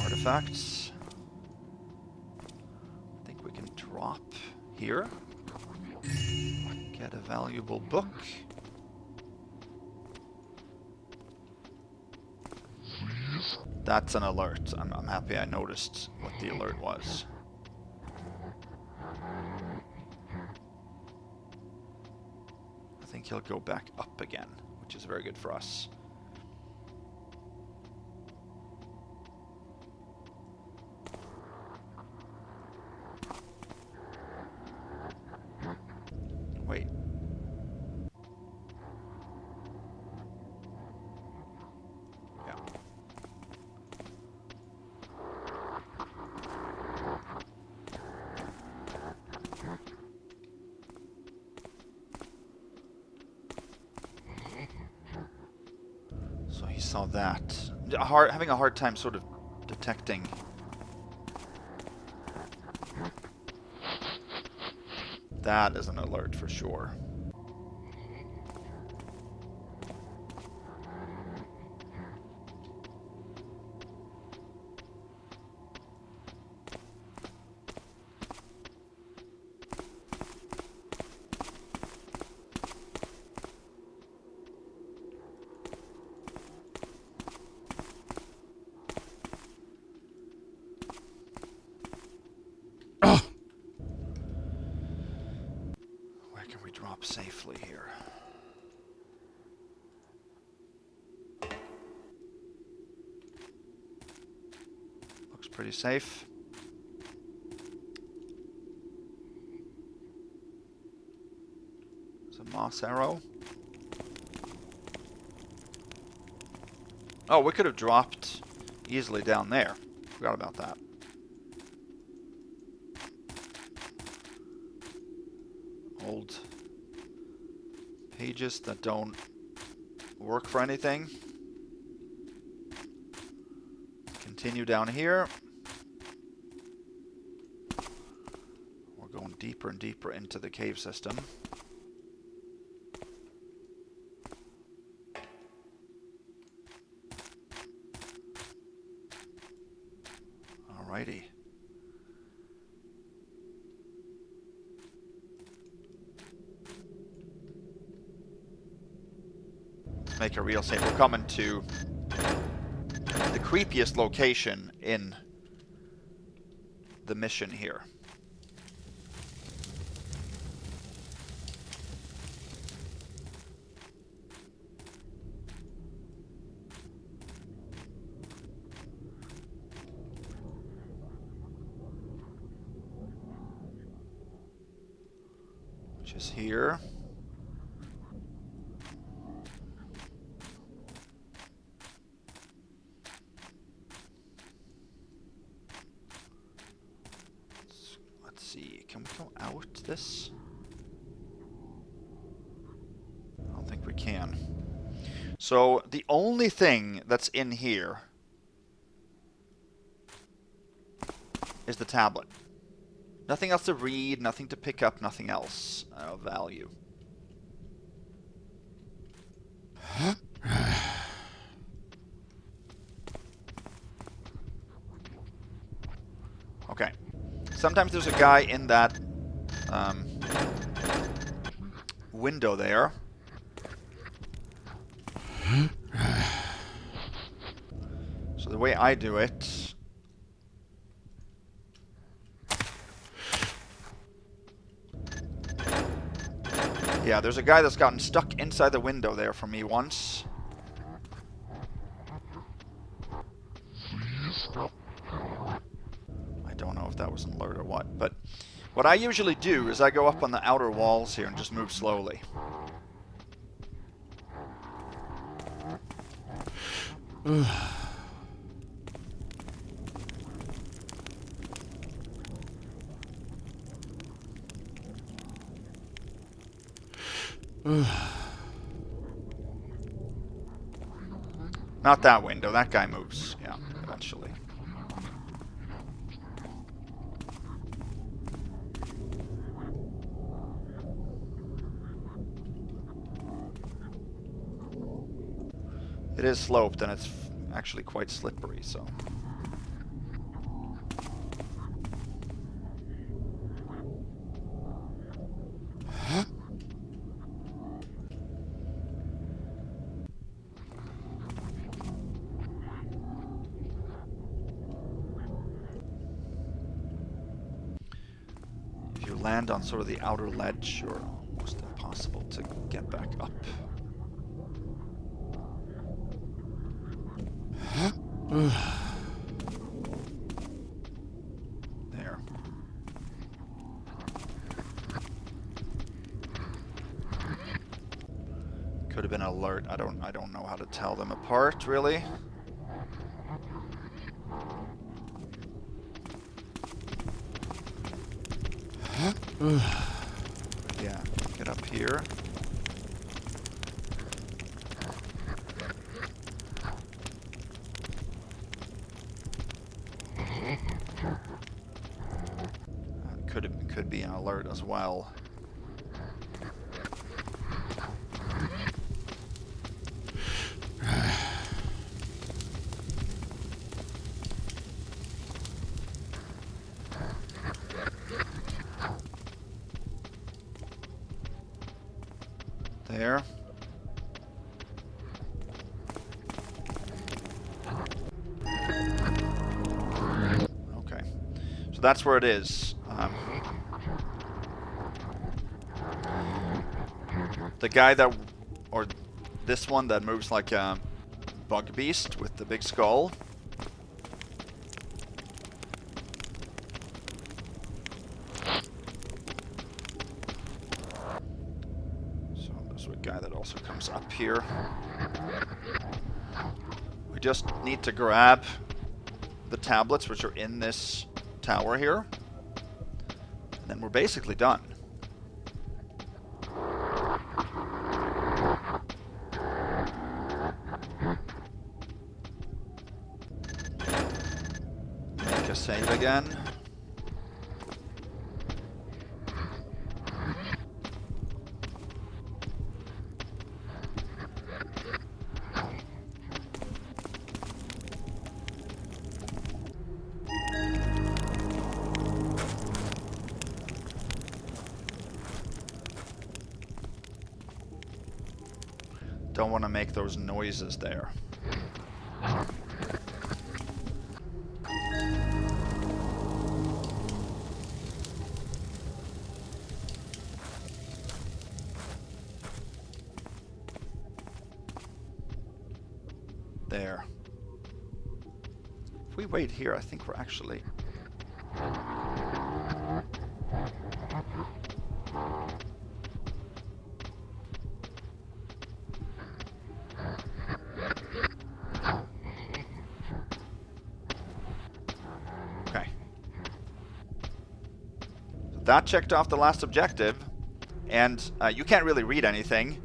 Artifacts. I think we can drop here. Get a valuable book. That's an alert. I'm happy I noticed what the alert was. I think he'll go back up again, which is very good for us. Wait. Yeah. So he saw that. Having a hard time sort of detecting. That is an alert for sure. Safely here. Looks pretty safe. There's a moss arrow. Oh, we could have dropped easily down there. Forgot about that. Old pages that don't work for anything. Continue down here. We're going deeper and deeper into the cave system. Alrighty. Make a real save. We're coming to the creepiest location in the mission here. Which is here. Can we go out this? I don't think we can. So the only thing that's in here is the tablet. Nothing else to read, nothing to pick up, nothing else of value. Okay. Sometimes there's a guy in that window there. So the way I do it... Yeah, there's a guy that's gotten stuck inside the window there for me once. I don't know if that was an alert or what, but what I usually do is I go up on the outer walls here and just move slowly. Not that window, that guy moves, yeah, eventually. It is sloped and it's actually quite slippery, so... If you land on sort of the outer ledge, you're almost impossible to get back up. There. Could have been an alert. I don't know how to tell them apart, really. Yeah, get up here. Could be an alert as well. There. Okay. So that's where it is. The guy that, or this one that moves like a bug beast with the big skull. So there's a guy that also comes up here. We just need to grab the tablets which are in this tower here. And then we're basically done. Save again. Don't want to make those noises there. There. If we wait here, I think we're actually... Okay. So that checked off the last objective, and you can't really read anything,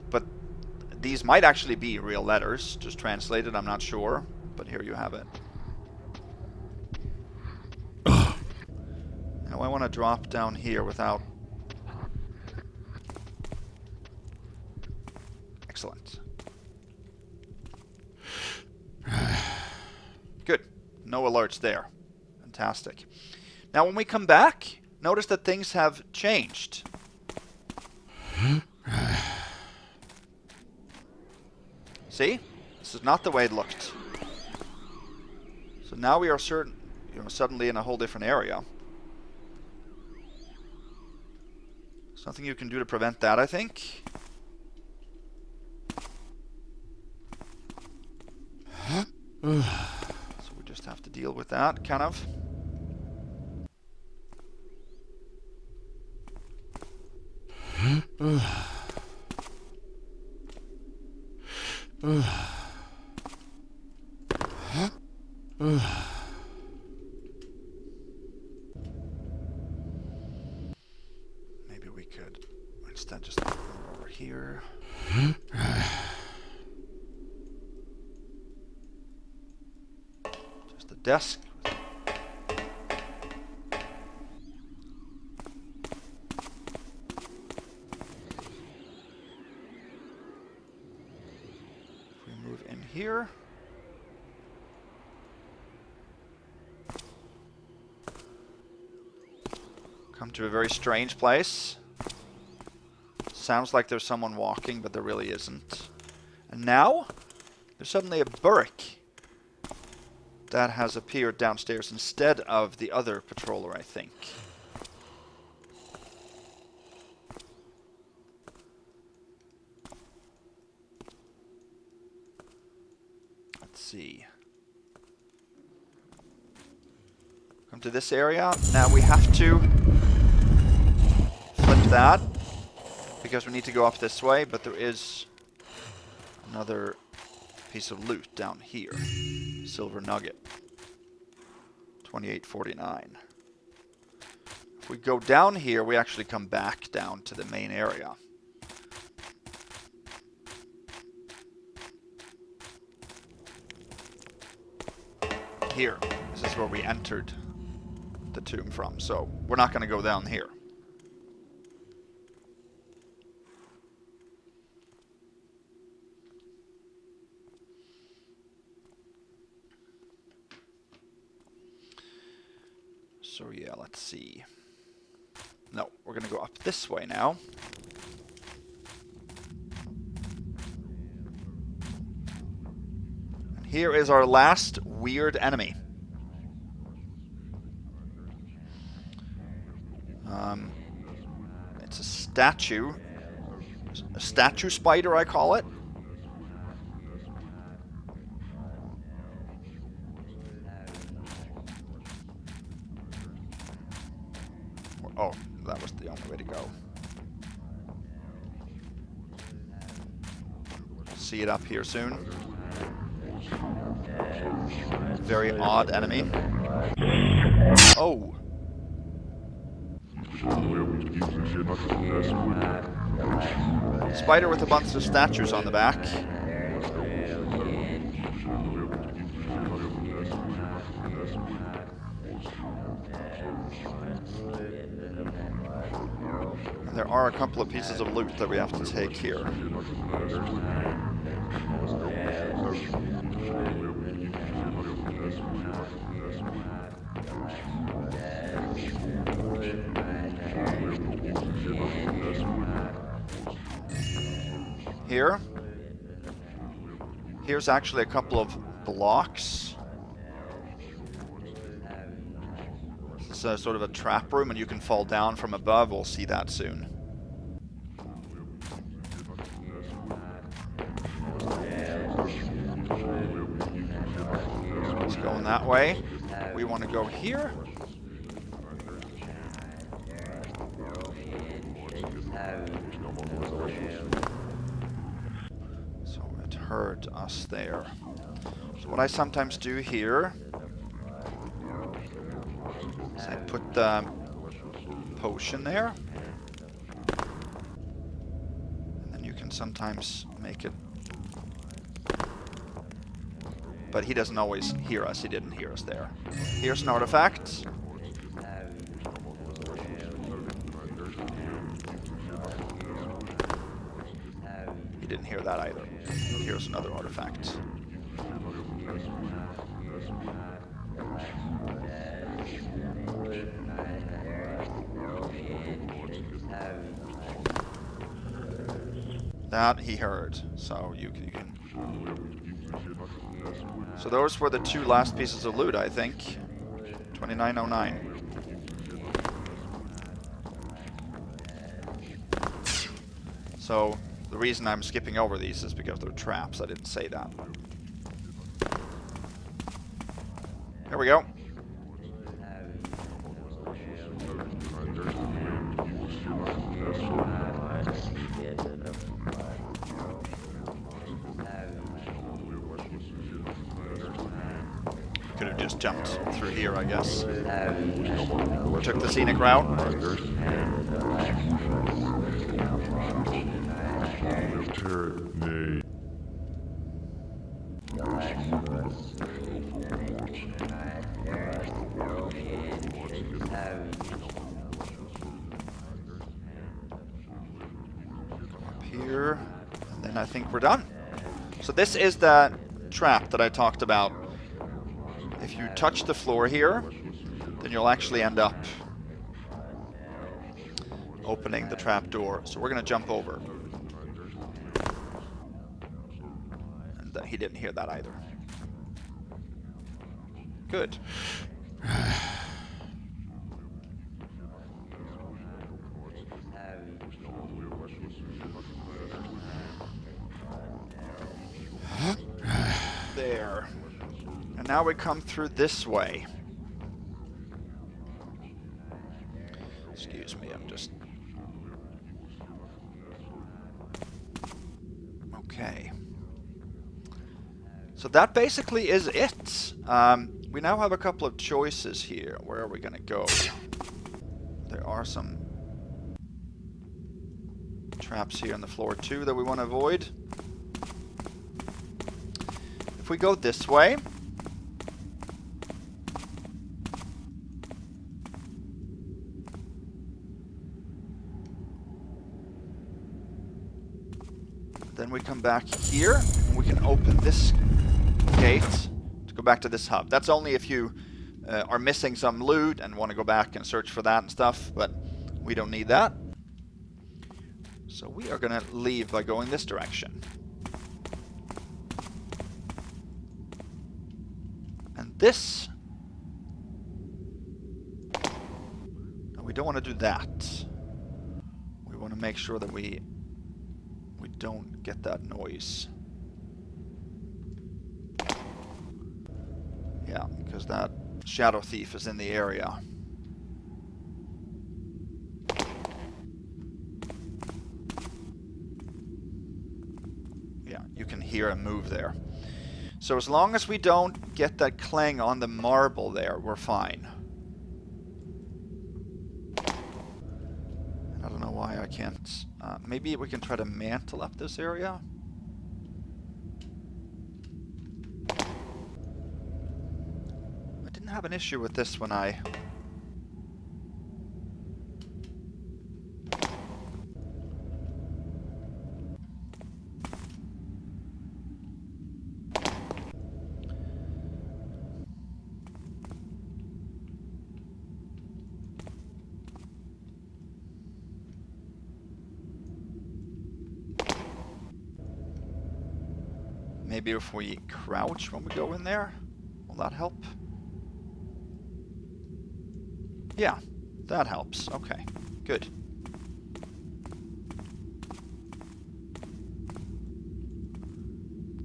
but these might actually be real letters, just translated, I'm not sure, but here you have it. Now I want to drop down here without... Excellent. Good. No alerts there. Fantastic. Now when we come back, notice that things have changed. See? This is not the way it looked. So now we are suddenly in a whole different area. There's nothing you can do to prevent that, I think. So we just have to deal with that, kind of. Maybe we could instead just move over here. Just a desk. If we move in here. Come to a very strange place. Sounds like there's someone walking, but there really isn't. And now, there's suddenly a burrick that has appeared downstairs instead of the other patroller, I think. Let's see. Come to this area. Now we have to flip that because we need to go up this way, but there is another piece of loot down here. Silver nugget. 2849. If we go down here, we actually come back down to the main area. Here. This is where we entered the tomb from, so we're not going to go down here. So yeah, let's see. No, we're going to go up this way now. And here is our last weird enemy. It's a statue. A statue spider, I call it. Oh, that was the only way to go. See it up here soon. Very odd enemy. Oh! Spider with a bunch of statues on the back. There are a couple of pieces of loot that we have to take here. Here's actually a couple of blocks. It's a sort of a trap room, and you can fall down from above. We'll see that soon. It's going that way. We want to go here. So it hurt us there. So what I sometimes do here is I put the potion there. And then you can sometimes make it. But he doesn't always hear us. He didn't hear us there. Here's an artifact. He didn't hear that either. Here's another artifact. That he heard, so you can So those were the two last pieces of loot, I think. 2909. So the reason I'm skipping over these is because they're traps. I didn't say that. Here we go. Could have just jumped through here, I guess. Took the scenic route. Up here, and then I think we're done. So this is that trap that I talked about. If you touch the floor here, then you'll actually end up opening the trap door. So we're going to jump over. And he didn't hear that either. Good. There. And now we come through this way. Excuse me, I'm just... Okay. So that basically is it. We now have a couple of choices here. Where are we going to go? There are some traps here on the floor too that we want to avoid. If we go this way... Then we come back here, and we can open this gate to go back to this hub. That's only if you are missing some loot and want to go back and search for that and stuff, but we don't need that. So we are going to leave by going this direction. And this... No, we don't want to do that. We want to make sure that we don't get that noise. Yeah, because that shadow thief is in the area. Yeah, you can hear him move there. So as long as we don't get that clang on the marble there, we're fine. I don't know why I can't... maybe we can try to mantle up this area. I didn't have an issue with this when I... Maybe if we crouch when we go in there, will that help? Yeah, that helps. Okay, good.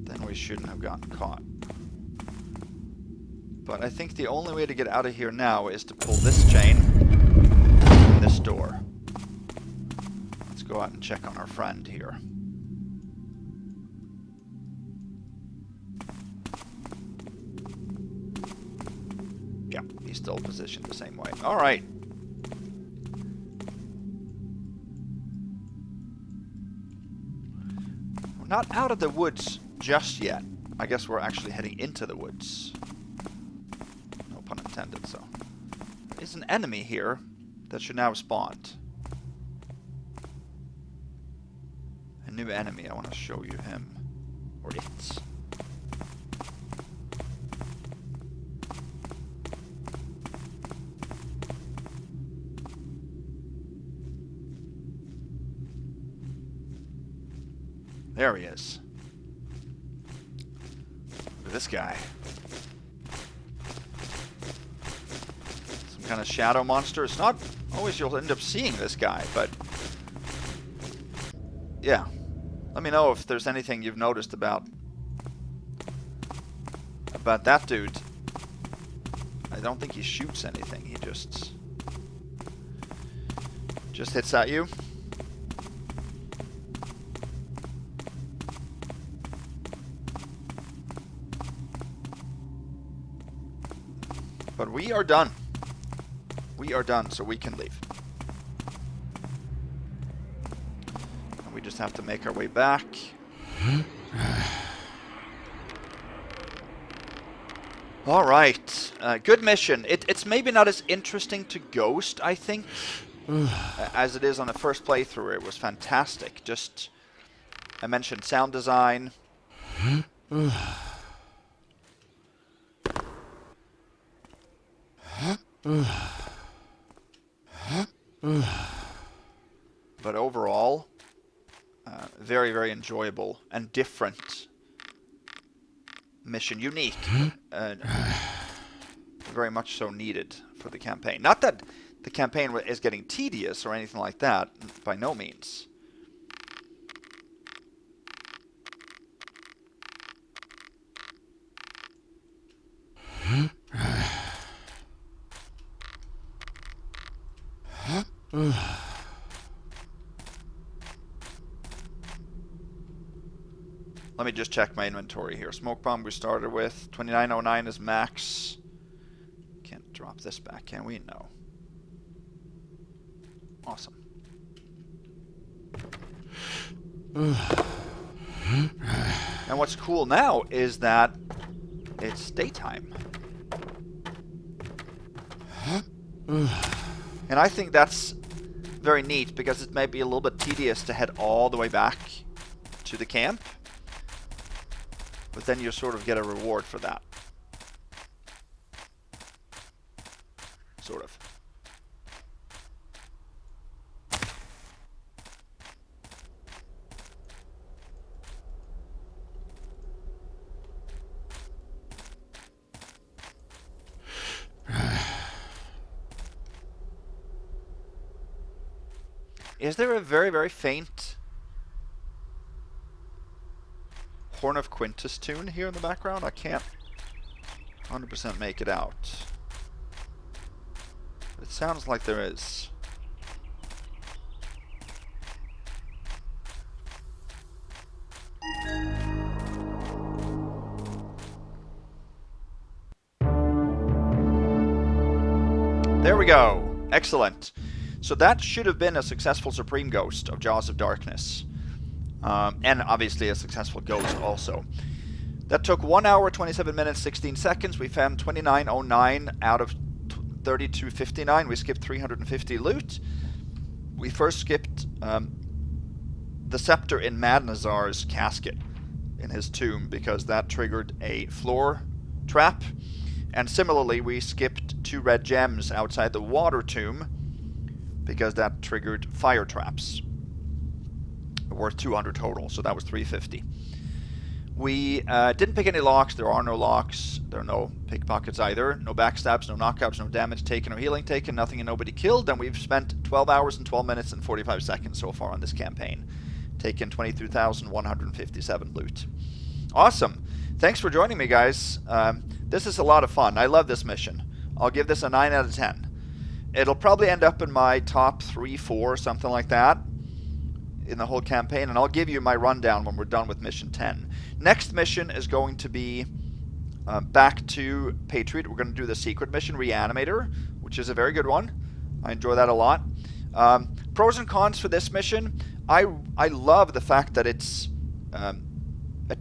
Then we shouldn't have gotten caught. But I think the only way to get out of here now is to pull this chain and this door. Let's go out and check on our friend here. Yeah, he's still positioned the same way. All right. We're not out of the woods just yet. I guess we're actually heading into the woods. No pun intended, so. There is an enemy here that should now have spawned. A new enemy. I want to show you him. Or it. There he is. at this guy. Some kind of shadow monster. It's not always you'll end up seeing this guy, but yeah. Let me know if there's anything you've noticed about that dude. I don't think he shoots anything. He just hits at you. But we are done. We are done, so we can leave. And we just have to make our way back. Alright. Good mission. It's maybe not as interesting to Ghost, I think, as it is on the first playthrough. It was fantastic. Just, I mentioned sound design. But overall, very, very enjoyable and different mission. Unique. Very much so needed for the campaign. Not that the campaign is getting tedious or anything like that, by no means. Let me just check my inventory here. Smoke bomb we started with. 2909 is max. Can't drop this back, can we? No. Awesome. And what's cool now is that it's daytime. And I think that's very neat because it may be a little bit tedious to head all the way back to the camp. But then you sort of get a reward for that. Sort of. Is there a very, very faint Horn of Quintus tune here in the background? I can't 100% make it out. It sounds like there is. There we go. Excellent. So that should have been a successful Supreme Ghost of Jaws of Darkness. And obviously a successful Ghost also. That took 1 hour, 27 minutes, 16 seconds. We found 2909 out of 3259. We skipped 350 loot. We first skipped the scepter in Madnazar's casket in his tomb because that triggered a floor trap. And similarly, we skipped 2 red gems outside the water tomb because that triggered fire traps. Worth 200 total, so that was 350. We didn't pick any locks. There are no locks. There are no pickpockets either. No backstabs, no knockouts, no damage taken or healing taken, nothing and nobody killed. And we've spent 12 hours and 12 minutes and 45 seconds so far on this campaign. Taken 22,157 loot. Awesome. Thanks for joining me, guys. This is a lot of fun. I love this mission. I'll give this a 9 out of 10. It'll probably end up in my top 3, 4, something like that in the whole campaign, and I'll give you my rundown when we're done with mission 10. Next mission is going to be back to Patriot. We're going to do the secret mission, Reanimator, which is a very good one. I enjoy that a lot. Pros and cons for this mission. I love the fact that it's a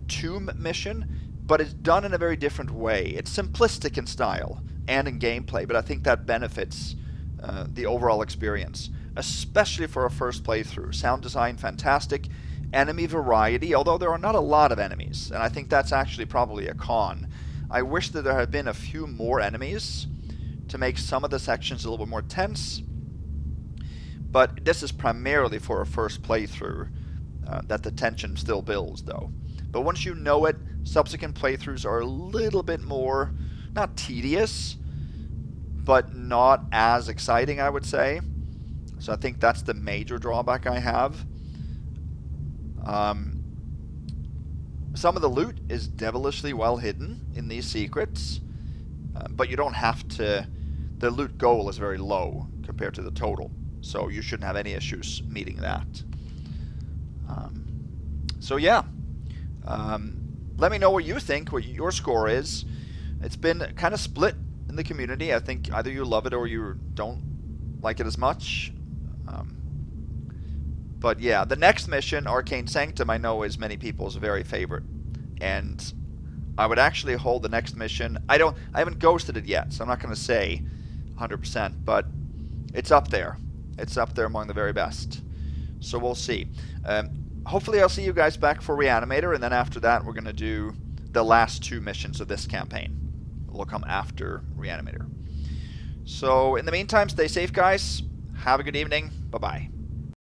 tomb mission, but it's done in a very different way. It's simplistic in style and in gameplay, but I think that benefits the overall experience, especially for a first playthrough. Sound design, fantastic. Enemy variety, although there are not a lot of enemies, and I think that's actually probably a con. I wish that there had been a few more enemies to make some of the sections a little bit more tense, but this is primarily for a first playthrough that the tension still builds, though. But once you know it, Subsequent playthroughs are a little bit more, not tedious, but not as exciting, I would say. So I think that's the major drawback I have. Some of the loot is devilishly well hidden in these secrets, but you don't have to. The loot goal is very low compared to the total, so you shouldn't have any issues meeting that. So yeah, let me know what you think, what your score is. It's been kind of split in the community. I think either you love it or you don't like it as much. But yeah, the next mission, Arcane Sanctum, I know is many people's very favorite. And I would actually hold the next mission. I haven't ghosted it yet, so I'm not going to say 100%, but it's up there. It's up there among the very best. So we'll see. Hopefully I'll see you guys back for Reanimator, and then after that we're going to do the last 2 missions of this campaign. Will come after Reanimator. So in the meantime, stay safe, guys. Have a good evening. Bye-bye.